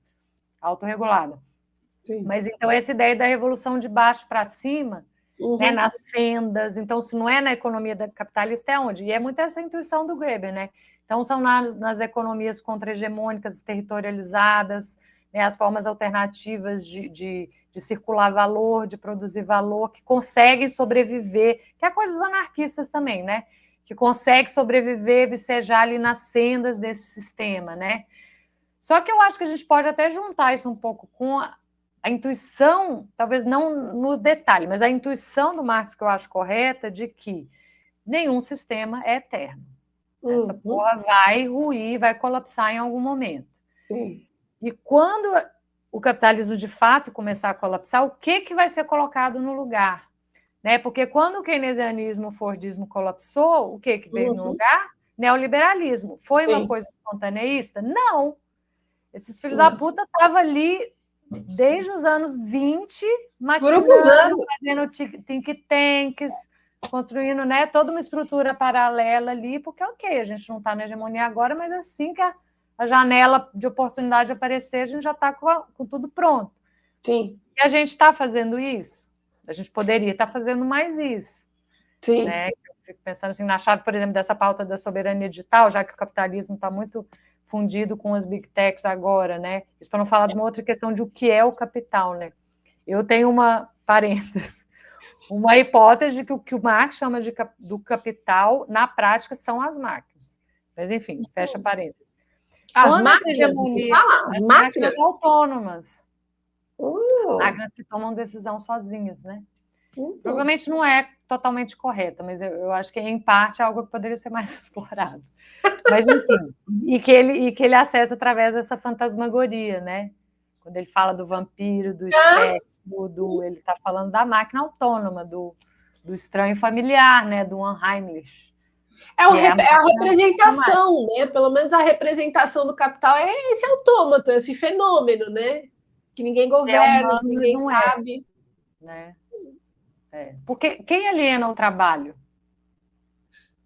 autorregulada. Mas, então, essa ideia da revolução de baixo para cima, né, nas fendas, então, se não é na economia capitalista, é onde? E é muito essa intuição do Graeber, né? Então, são nas economias contra-hegemônicas, territorializadas, né, as formas alternativas de circular valor, de produzir valor, que conseguem sobreviver, que é coisas anarquistas também, né? Que consegue sobreviver, vicejar ali nas fendas desse sistema, né? Só que eu acho que a gente pode até juntar isso um pouco com a intuição, talvez não no detalhe, mas a intuição do Marx que eu acho correta, de que nenhum sistema é eterno. Essa porra vai ruir, vai colapsar em algum momento. E quando o capitalismo de fato começar a colapsar, o que vai ser colocado no lugar? Né? Porque quando o keynesianismo, o fordismo colapsou, o que veio no lugar? Neoliberalismo. Foi uma coisa espontaneísta? Não. Esses filhos da puta estavam ali desde os anos 20, maquinando, fazendo think tanks, construindo, né, toda uma estrutura paralela ali, porque, ok, a gente não está na hegemonia agora, mas assim que a janela de oportunidade aparecer, a gente já está com tudo pronto. Sim. E a gente está fazendo isso? A gente poderia estar fazendo mais isso. Sim. Né? Eu fico pensando assim, na chave, por exemplo, dessa pauta da soberania digital, já que o capitalismo está muito fundido com as big techs agora, né? Isso para não falar de uma outra questão de o que é o capital, né? Eu tenho uma uma hipótese de que o que o Marx chama do capital, na prática, são as máquinas. Mas, enfim, fecha parênteses. As máquinas autônomas. Máquinas que tomam decisão sozinhas, né? Provavelmente não é totalmente correta, mas eu acho que, em parte, é algo que poderia ser mais explorado. Mas, enfim, e que ele acessa através dessa fantasmagoria, né? Quando ele fala do vampiro, do espectro, ele está falando da máquina autônoma, do estranho familiar, né? Do Unheimlich. É a representação, né? Pelo menos a representação do capital é esse autômato, esse fenômeno, né? Que ninguém governa, ninguém sabe. Né? Porque quem aliena o trabalho?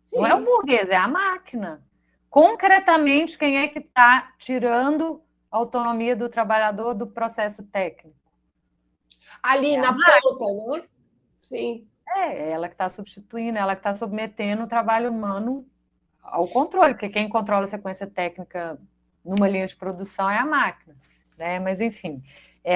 Sim. Não é o burguês, é a máquina. Concretamente, quem é que está tirando a autonomia do trabalhador do processo técnico? Ali na ponta, né? Sim. É ela que está substituindo, ela que está submetendo o trabalho humano ao controle, porque quem controla a sequência técnica numa linha de produção é a máquina. né? Mas, enfim.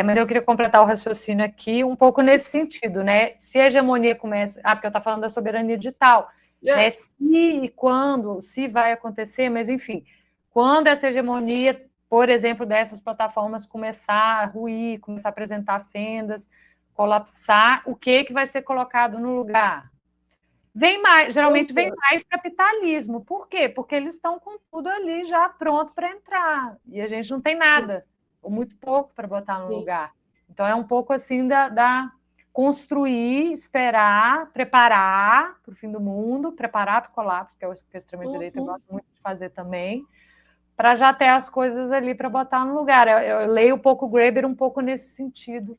Mas eu queria completar o raciocínio aqui um pouco nesse sentido, né? Se a hegemonia começa... porque eu estou falando da soberania digital, né? Se e quando, se vai acontecer, mas, enfim, quando essa hegemonia, por exemplo, dessas plataformas começar a ruir, começar a apresentar fendas, colapsar, o que vai ser colocado no lugar? Geralmente vem mais capitalismo. Por quê? Porque eles estão com tudo ali já pronto para entrar. E a gente não tem nada, ou muito pouco para botar no lugar. Então é um pouco assim da construir, esperar, preparar para o fim do mundo, preparar para o colapso, que é o que a extrema-direita gosta muito de fazer também, para já ter as coisas ali para botar no lugar. Eu leio um pouco o Graeber um pouco nesse sentido.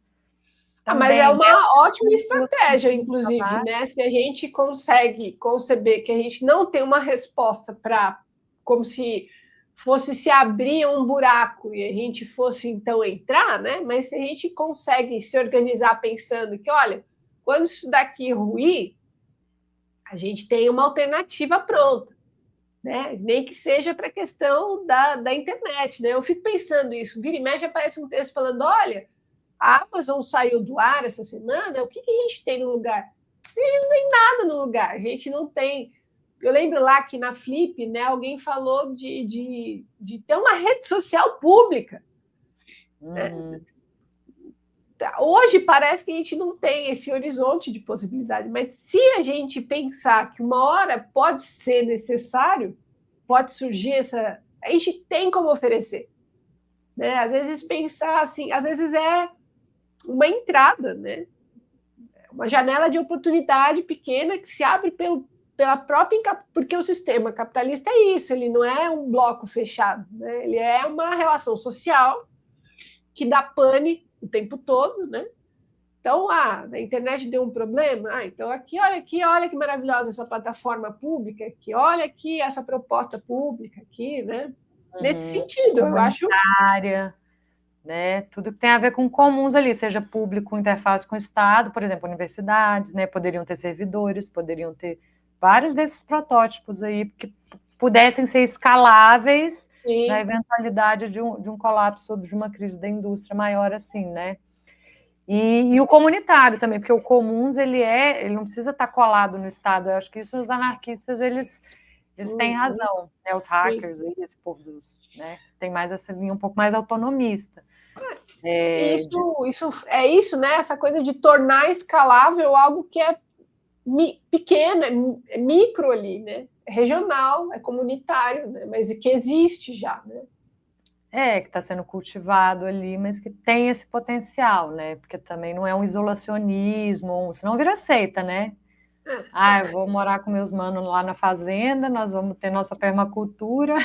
Também, mas é uma ótima estratégia, inclusive, né? Se a gente consegue conceber que a gente não tem uma resposta para, como se fosse se abrir um buraco e a gente fosse então entrar, né? Mas se a gente consegue se organizar pensando que, olha, quando isso daqui ruir, a gente tem uma alternativa pronta, né? Nem que seja para a questão da internet, né? Eu fico pensando isso, vira e mexe aparece um texto falando, olha, a Amazon saiu do ar essa semana, o que a gente tem no lugar? A gente não tem nada no lugar, a gente não tem... Eu lembro lá que na Flip, né, alguém falou de ter uma rede social pública. Né? Hoje parece que a gente não tem esse horizonte de possibilidade, mas se a gente pensar que uma hora pode ser necessário, pode surgir essa... A gente tem como oferecer. Né? Às vezes pensar assim, às vezes é uma entrada, né? Uma janela de oportunidade pequena que se abre pela própria... Porque o sistema capitalista é isso, ele não é um bloco fechado, né? Ele é uma relação social que dá pane o tempo todo, né? Então, a internet deu um problema, então aqui, olha que maravilhosa essa plataforma pública aqui, olha aqui essa proposta pública aqui, né? Nesse sentido, eu acho... Né? Tudo que tem a ver com comuns ali, seja público, interface com o Estado, por exemplo, universidades, né? Poderiam ter servidores, poderiam ter vários desses protótipos aí que pudessem ser escaláveis na eventualidade de um colapso ou de uma crise da indústria maior assim, né? E o comunitário também, porque o comuns ele não precisa estar colado no Estado. Eu acho que isso os anarquistas eles têm razão, né? Os hackers aí, esse povo né? Tem mais essa linha um pouco mais autonomista. Isso, né? Essa coisa de tornar escalável algo que é pequeno, é micro ali, né? É regional, é comunitário, né? Mas que existe já, né? Que está sendo cultivado ali, mas que tem esse potencial, né? Porque também não é um isolacionismo, senão vira seita, né? Eu vou morar com meus manos lá na fazenda, nós vamos ter nossa permacultura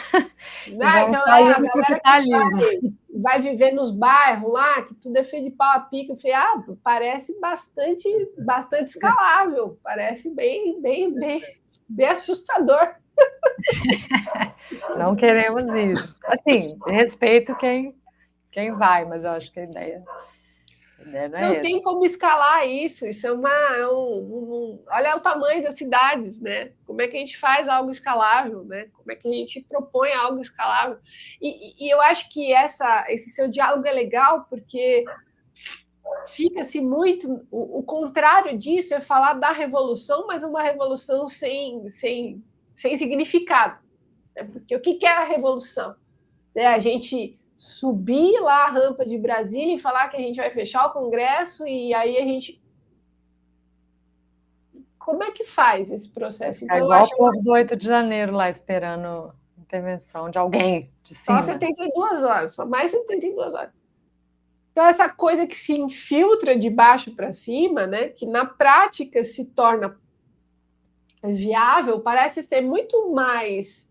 e vamos sair do capitalismo. Vai viver nos bairros lá, que tudo é feito de pau a pico. Eu falei, parece bastante escalável, parece bem assustador. Não queremos isso. Assim, respeito quem vai, mas eu acho que a ideia não tem como escalar isso. Isso é olha o tamanho das cidades, né? Como é que a gente faz algo escalável, né? Como é que a gente propõe algo escalável? E eu acho que esse seu diálogo é legal porque fica-se muito... O contrário disso é falar da revolução, mas uma revolução sem significado. Né? Porque o que é a revolução? A gente subir lá a rampa de Brasília e falar que a gente vai fechar o Congresso e aí a gente... Como é que faz esse processo? Então, igual o povo do 8 de janeiro lá esperando intervenção de alguém de cima. Só 72 horas, só mais 72 horas. Então, essa coisa que se infiltra de baixo para cima, né, que na prática se torna viável, parece ser muito mais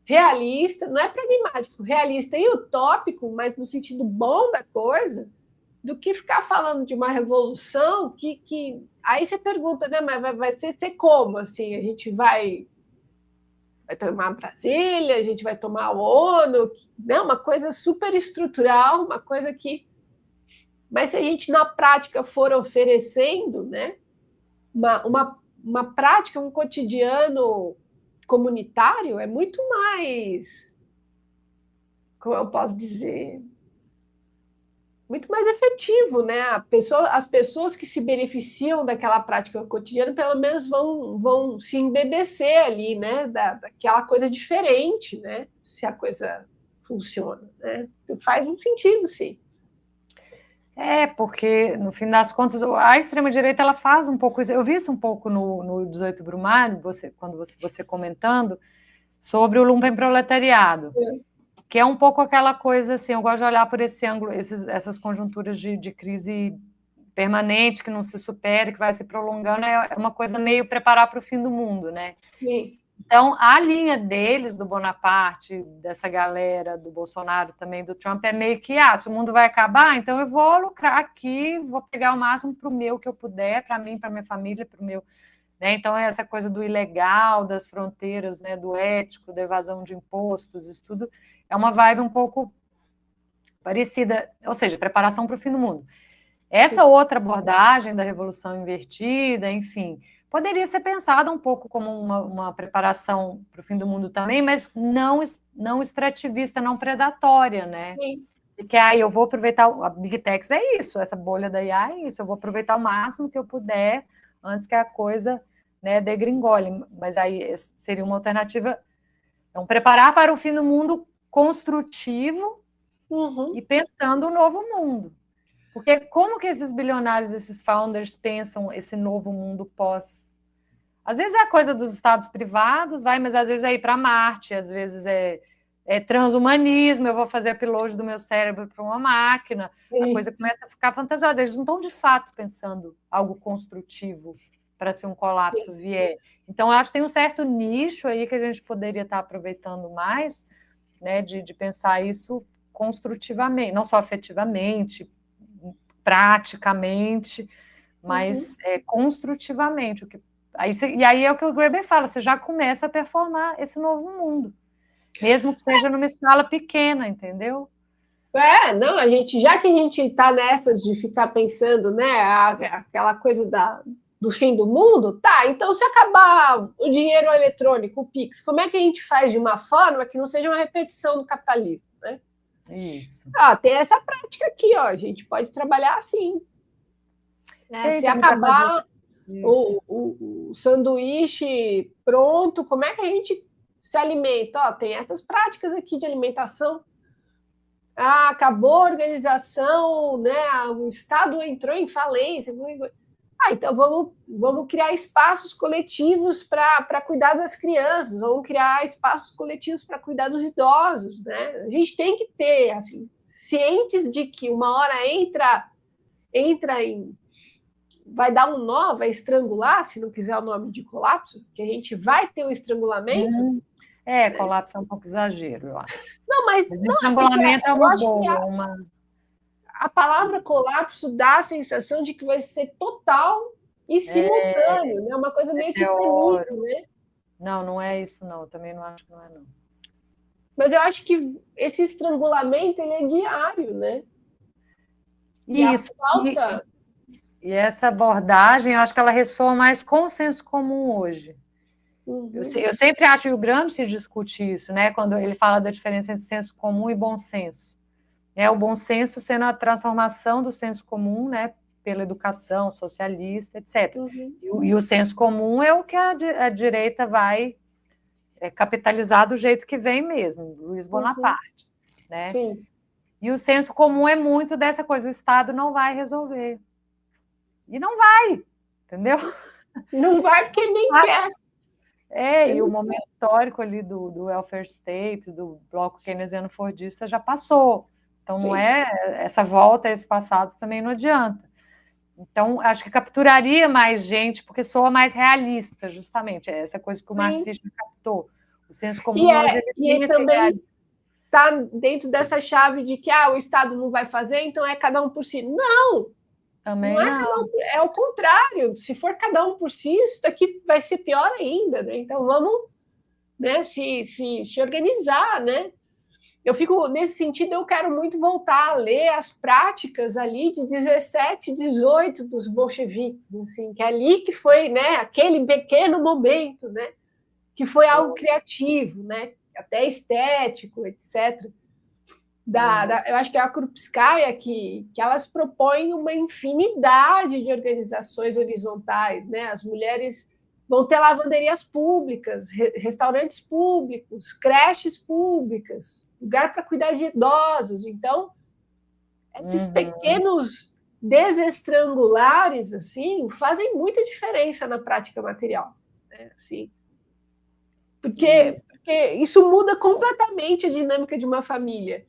realista, não é pragmático, realista e utópico, mas no sentido bom da coisa, do que ficar falando de uma revolução que... Aí você pergunta, né, mas vai ser como? Assim, a gente vai tomar Brasília, a gente vai tomar a ONU, né? Uma coisa super estrutural, uma coisa que... Mas se a gente, na prática, for oferecendo, né, uma prática, um cotidiano comunitário, é muito mais... Como eu posso dizer? muito mais efetivo, né? As pessoas que se beneficiam daquela prática cotidiana, pelo menos vão se embebecer ali, né? Daquela coisa diferente, né? Se a coisa funciona, né? Faz um sentido, sim. Porque, no fim das contas, a extrema-direita ela faz um pouco isso. Eu vi isso um pouco no 18 Brumário, quando você comentando, sobre o lumpenproletariado, que é um pouco aquela coisa assim, eu gosto de olhar por esse ângulo, essas conjunturas de crise permanente, que não se supera, que vai se prolongando, é uma coisa meio preparar para o fim do mundo, né? Sim. Então, a linha deles, do Bonaparte, dessa galera, do Bolsonaro também, do Trump, é meio que, se o mundo vai acabar, então eu vou lucrar aqui, vou pegar o máximo para o meu que eu puder, para mim, para minha família, para o meu... Né? Então, essa coisa do ilegal, das fronteiras, né, do ético, da evasão de impostos, isso tudo, é uma vibe um pouco parecida, ou seja, preparação para o fim do mundo. Essa outra abordagem da revolução invertida, enfim, poderia ser pensada um pouco como uma preparação para o fim do mundo também, mas não extrativista, não predatória, né? Sim. Porque aí eu vou aproveitar, a Big Techs é isso, essa bolha da IA é isso, eu vou aproveitar o máximo que eu puder antes que a coisa, né, degringole. Mas aí seria uma alternativa, preparar para o fim do mundo construtivo e pensando o novo mundo. Porque como que esses bilionários, esses founders pensam esse novo mundo pós? Às vezes é a coisa dos estados privados, mas às vezes é ir para Marte, às vezes é transhumanismo, eu vou fazer upload do meu cérebro para uma máquina, a coisa começa a ficar fantasiosa. Eles não estão, de fato, pensando algo construtivo para se um colapso vier. Então, eu acho que tem um certo nicho aí que a gente poderia estar aproveitando mais, né, de pensar isso construtivamente, não só afetivamente, praticamente, mas construtivamente. E aí é o que o Graeber fala, você já começa a performar esse novo mundo, mesmo que seja numa escala pequena, entendeu? Não, já que a gente está nessas de ficar pensando, né, aquela coisa do fim do mundo, tá, então se acabar o dinheiro eletrônico, o Pix, como é que a gente faz de uma forma que não seja uma repetição do capitalismo, né? Isso. Tem essa prática aqui, a gente pode trabalhar assim. Né? Se acabar o sanduíche pronto, como é que a gente se alimenta? Tem essas práticas aqui de alimentação. Acabou a organização, né? O Estado entrou em falência. Então vamos criar espaços coletivos para cuidar das crianças, vamos criar espaços coletivos para cuidar dos idosos, né? A gente tem que ter, assim, cientes de que uma hora entra em... vai dar um nó, vai estrangular, se não quiser o nome de colapso, que a gente vai ter um estrangulamento. Colapso é um pouco exagero, eu acho. Não, mas estrangulamento é uma boa. A palavra colapso dá a sensação de que vai ser total e simultâneo, né? Uma coisa meio titânica, né? Não é isso, não. Eu também não acho que não é, não. Mas eu acho que esse estrangulamento ele é diário, né? Isso. E essa abordagem, eu acho que ela ressoa mais com o senso comum hoje. Eu sempre acho que o Gramsci discute isso, né? Quando ele fala da diferença entre senso comum e bom senso. O bom senso sendo a transformação do senso comum, né, pela educação socialista, etc. E o senso comum é o que a direita vai capitalizar do jeito que vem mesmo, Luiz Bonaparte. Né? Sim. E o senso comum é muito dessa coisa, o Estado não vai resolver. E não vai, entendeu? Não vai porque nem quer. E o momento histórico ali do welfare state, do bloco keynesiano fordista já passou. Então, não essa volta a esse passado também não adianta. Então, acho que capturaria mais gente, porque soa mais realista, justamente. É essa coisa que o Mark Fisher captou. O senso comum hoje ele também está dentro dessa chave de que o Estado não vai fazer, então é cada um por si. Não! Também não é cada um, é o contrário. Se for cada um por si, isso daqui vai ser pior ainda, né? Então vamos, né, se organizar, né? Eu fico nesse sentido, eu quero muito voltar a ler as práticas ali de 17, 18 dos bolcheviques, assim, que é ali que foi, né, aquele pequeno momento, né, que foi algo criativo, né, até estético, etc. eu acho que é a Krupskaya, que elas propõem uma infinidade de organizações horizontais, né? As mulheres vão ter lavanderias públicas, restaurantes públicos, creches públicas, lugar para cuidar de idosos. Então, esses pequenos desestrangulares assim fazem muita diferença na prática material, né? Assim, porque isso muda completamente a dinâmica de uma família,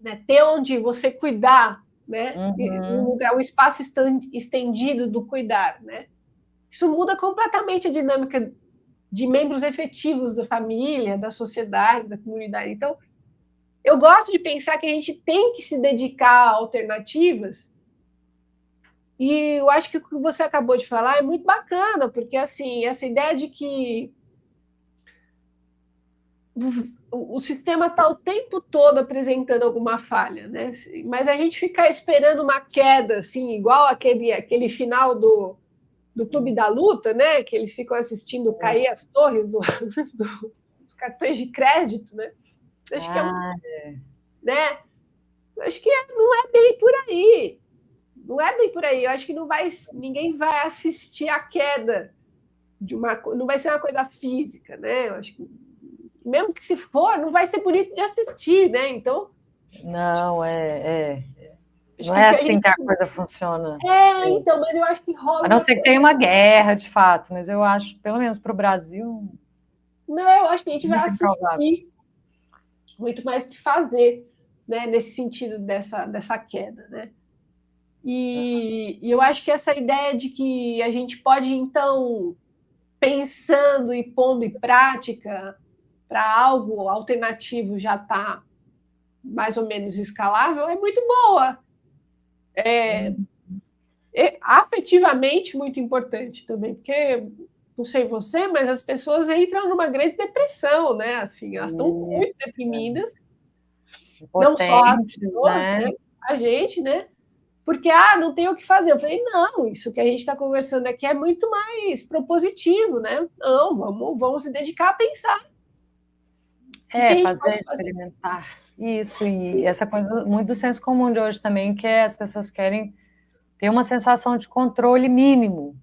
né? Ter onde você cuidar, né? Um espaço estendido do cuidar, né? Isso muda completamente a dinâmica de membros efetivos da família, da sociedade, da comunidade. Então, eu gosto de pensar que a gente tem que se dedicar a alternativas, e eu acho que o que você acabou de falar é muito bacana, porque assim, essa ideia de que o sistema está o tempo todo apresentando alguma falha, né? Mas a gente ficar esperando uma queda, assim, igual aquele final do Clube da Luta, né? Que eles ficam assistindo cair as torres dos cartões de crédito, né? Acho que né? Acho que não é bem por aí. Não é bem por aí. Eu acho que ninguém vai assistir a queda não vai ser uma coisa física, né? Eu acho que mesmo que se for, não vai ser bonito de assistir, né? Então não não é assim que a coisa funciona. Então, mas eu acho que rola. A não ser que tenha uma guerra, de fato, mas eu acho, pelo menos para o Brasil. Não, eu acho que a gente vai assistir muito mais que fazer, né? Nesse sentido dessa queda, né? E eu acho que essa ideia de que a gente pode, então, pensando e pondo em prática para algo alternativo já está mais ou menos escalável, é muito boa. É afetivamente muito importante também, porque, não sei você, mas as pessoas entram numa grande depressão, né? Assim, elas estão muito deprimidas, não só as pessoas, né? A gente, né? Porque, não tem o que fazer. Eu falei, não, isso que a gente está conversando aqui é muito mais propositivo, né? Não, vamos se dedicar a pensar. Fazer, experimentar. Isso, e essa coisa muito do senso comum de hoje também, que as pessoas querem ter uma sensação de controle mínimo,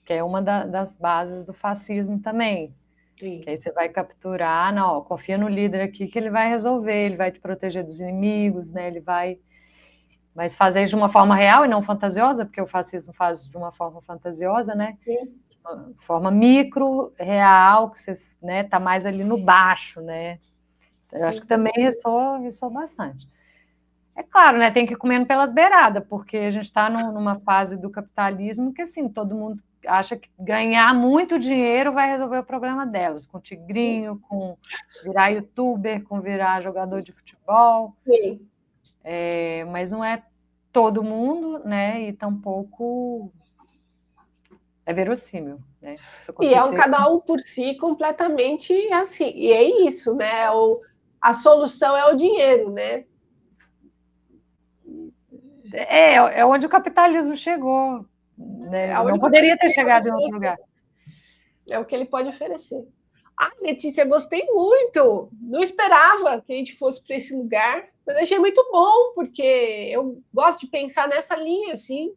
que é uma das bases do fascismo também. Sim. Que aí você vai capturar, não, confia no líder aqui que ele vai resolver, ele vai te proteger dos inimigos, né? Ele vai... Mas fazer isso de uma forma real e não fantasiosa, porque o fascismo faz de uma forma fantasiosa, né? Sim. De uma forma micro, real, que você, né, tá mais ali no baixo, né? Eu acho que também ressoa bastante. É claro, né? Tem que ir comendo pelas beiradas, porque a gente está numa fase do capitalismo que, assim, todo mundo acha que ganhar muito dinheiro vai resolver o problema delas, com tigrinho, com virar youtuber, com virar jogador de futebol. Sim. Mas não é todo mundo, né? E tampouco é verossímil, né? E é um cada um por si completamente assim. E é isso, né? A solução é o dinheiro, né? É onde o capitalismo chegou. Né? Não poderia ter chegado em outro lugar. É o que ele pode oferecer. Letícia, gostei muito. Não esperava que a gente fosse para esse lugar, mas achei muito bom, porque eu gosto de pensar nessa linha, assim.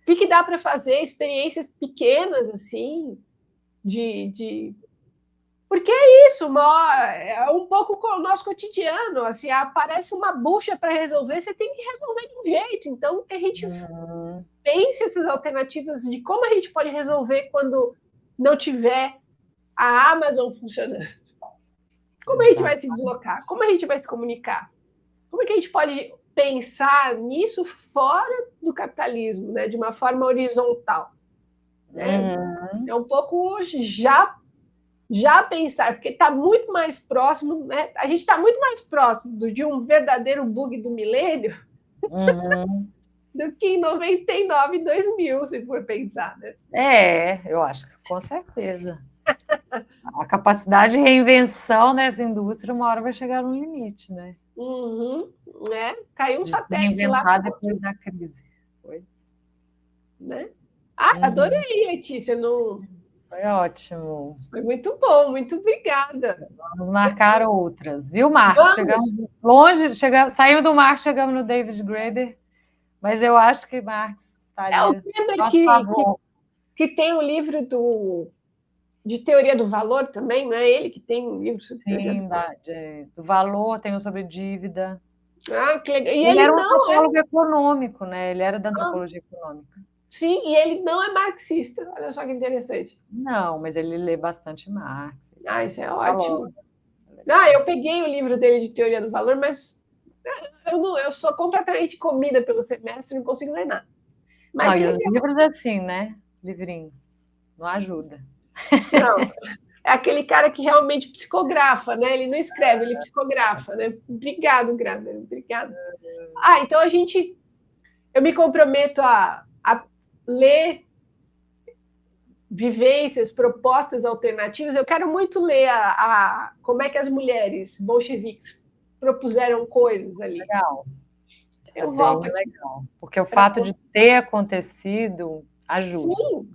O que dá para fazer? Experiências pequenas, assim, Porque é isso, é um pouco o nosso cotidiano, assim, aparece uma bucha para resolver, você tem que resolver de um jeito. Então, que a gente pense essas alternativas de como a gente pode resolver quando não tiver a Amazon funcionando. Como a gente vai se deslocar? Como a gente vai se comunicar? Como é que a gente pode pensar nisso fora do capitalismo, né? De uma forma horizontal? Né? É um pouco já pensar, porque está muito mais próximo, né? A gente está muito mais próximo de um verdadeiro bug do milênio do que em 99 e 2000, se for pensar, né? Eu acho que com certeza. A capacidade de reinvenção dessa indústria uma hora vai chegar no limite, né? Né? Caiu um satélite lá. Depois da crise. Foi? Né? Adorei, Letícia. Foi ótimo. Foi muito bom, muito obrigada. Vamos marcar outras, viu, Marcos? Vamos. Chegamos longe, saímos do Marcos, chegamos no David Graeber, mas eu acho que Marcos É estaria o Weber nosso favor. que tem o livro de teoria do valor também, não é ele que tem um livro sobre teoria do Sim, valor? do valor, tem um sobre dívida. Ah, que legal. E Ele ele era um não é. antropólogo econômico, né? Ele era da Ah, antropologia econômica. sim, e ele não é marxista. Olha só que interessante. Não, mas ele lê bastante Marx. Ah, isso é Valor. ótimo. Ah, eu peguei o livro dele de teoria do valor, mas eu sou completamente comida pelo semestre, não consigo ler nada. Mas Não, que e os legal. livros assim, né? Livrinho. Não ajuda. Não, é aquele cara que realmente psicografa, né? Ele não escreve, ele psicografa, né? Obrigado, Graver, obrigado. Ah, então eu me comprometo a ler vivências, propostas alternativas. Eu quero muito ler como é que as mulheres bolcheviques propuseram coisas ali. Legal. Eu volto aqui. Legal. Porque o fato de ter acontecido ajuda. Sim.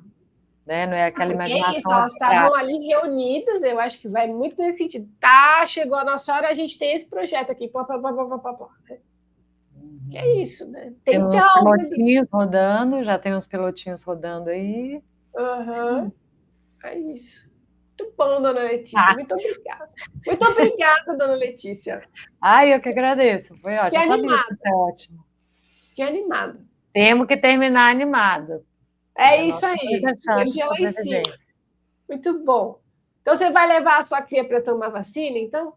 Né? Não é aquela imaginação. É isso, elas estavam ali reunidas, eu acho que vai muito nesse sentido. Tá, chegou a nossa hora, a gente tem esse projeto aqui. Pá, pá, pá, pá, pá, pá. Que é isso, né? Tem Tem uns pilotinhos rodando, já tem uns pilotinhos rodando aí. Uhum. É isso. Muito bom, dona Letícia. Muito obrigada. Muito obrigada, dona Letícia. Ai, eu que agradeço. Foi ótimo. Que animada. Foi ótimo. Que animada. Temos que terminar animada. É isso aí. Energia lá em cima. Muito bom. Então, você vai levar a sua cria para tomar vacina, então?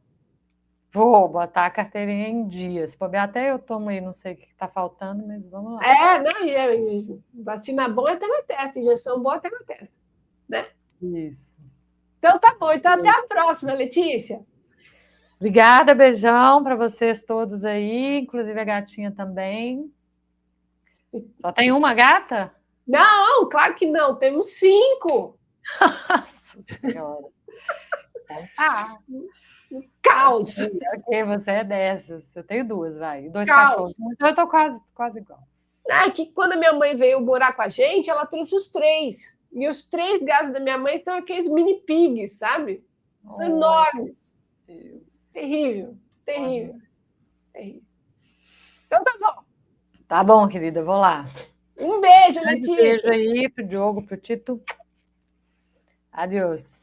Vou botar a carteirinha em dia. Se puder, até eu tomo aí, não sei o que está faltando, mas vamos lá. Vacina boa é até na testa, injeção boa até na testa, né? Isso. Então tá bom. Então até a próxima, Letícia. Obrigada, beijão para vocês todos aí, inclusive a gatinha também. Só tem uma gata? Não, claro que não. Temos 5. Nossa Senhora. Então tá. Caos. Ok, você é dessas. Eu tenho 2, vai. 2 Caos. cachorros. Então eu tô quase igual. É que quando a minha mãe veio morar com a gente, ela trouxe os 3. E os 3 gatos da minha mãe são aqueles mini pigs, sabe? São enormes. Deus. Terrível, terrível, terrível. Então tá bom. Tá bom, querida, vou lá. Um beijo, Letícia. Um beijo aí pro Diogo, pro Tito. Adeus.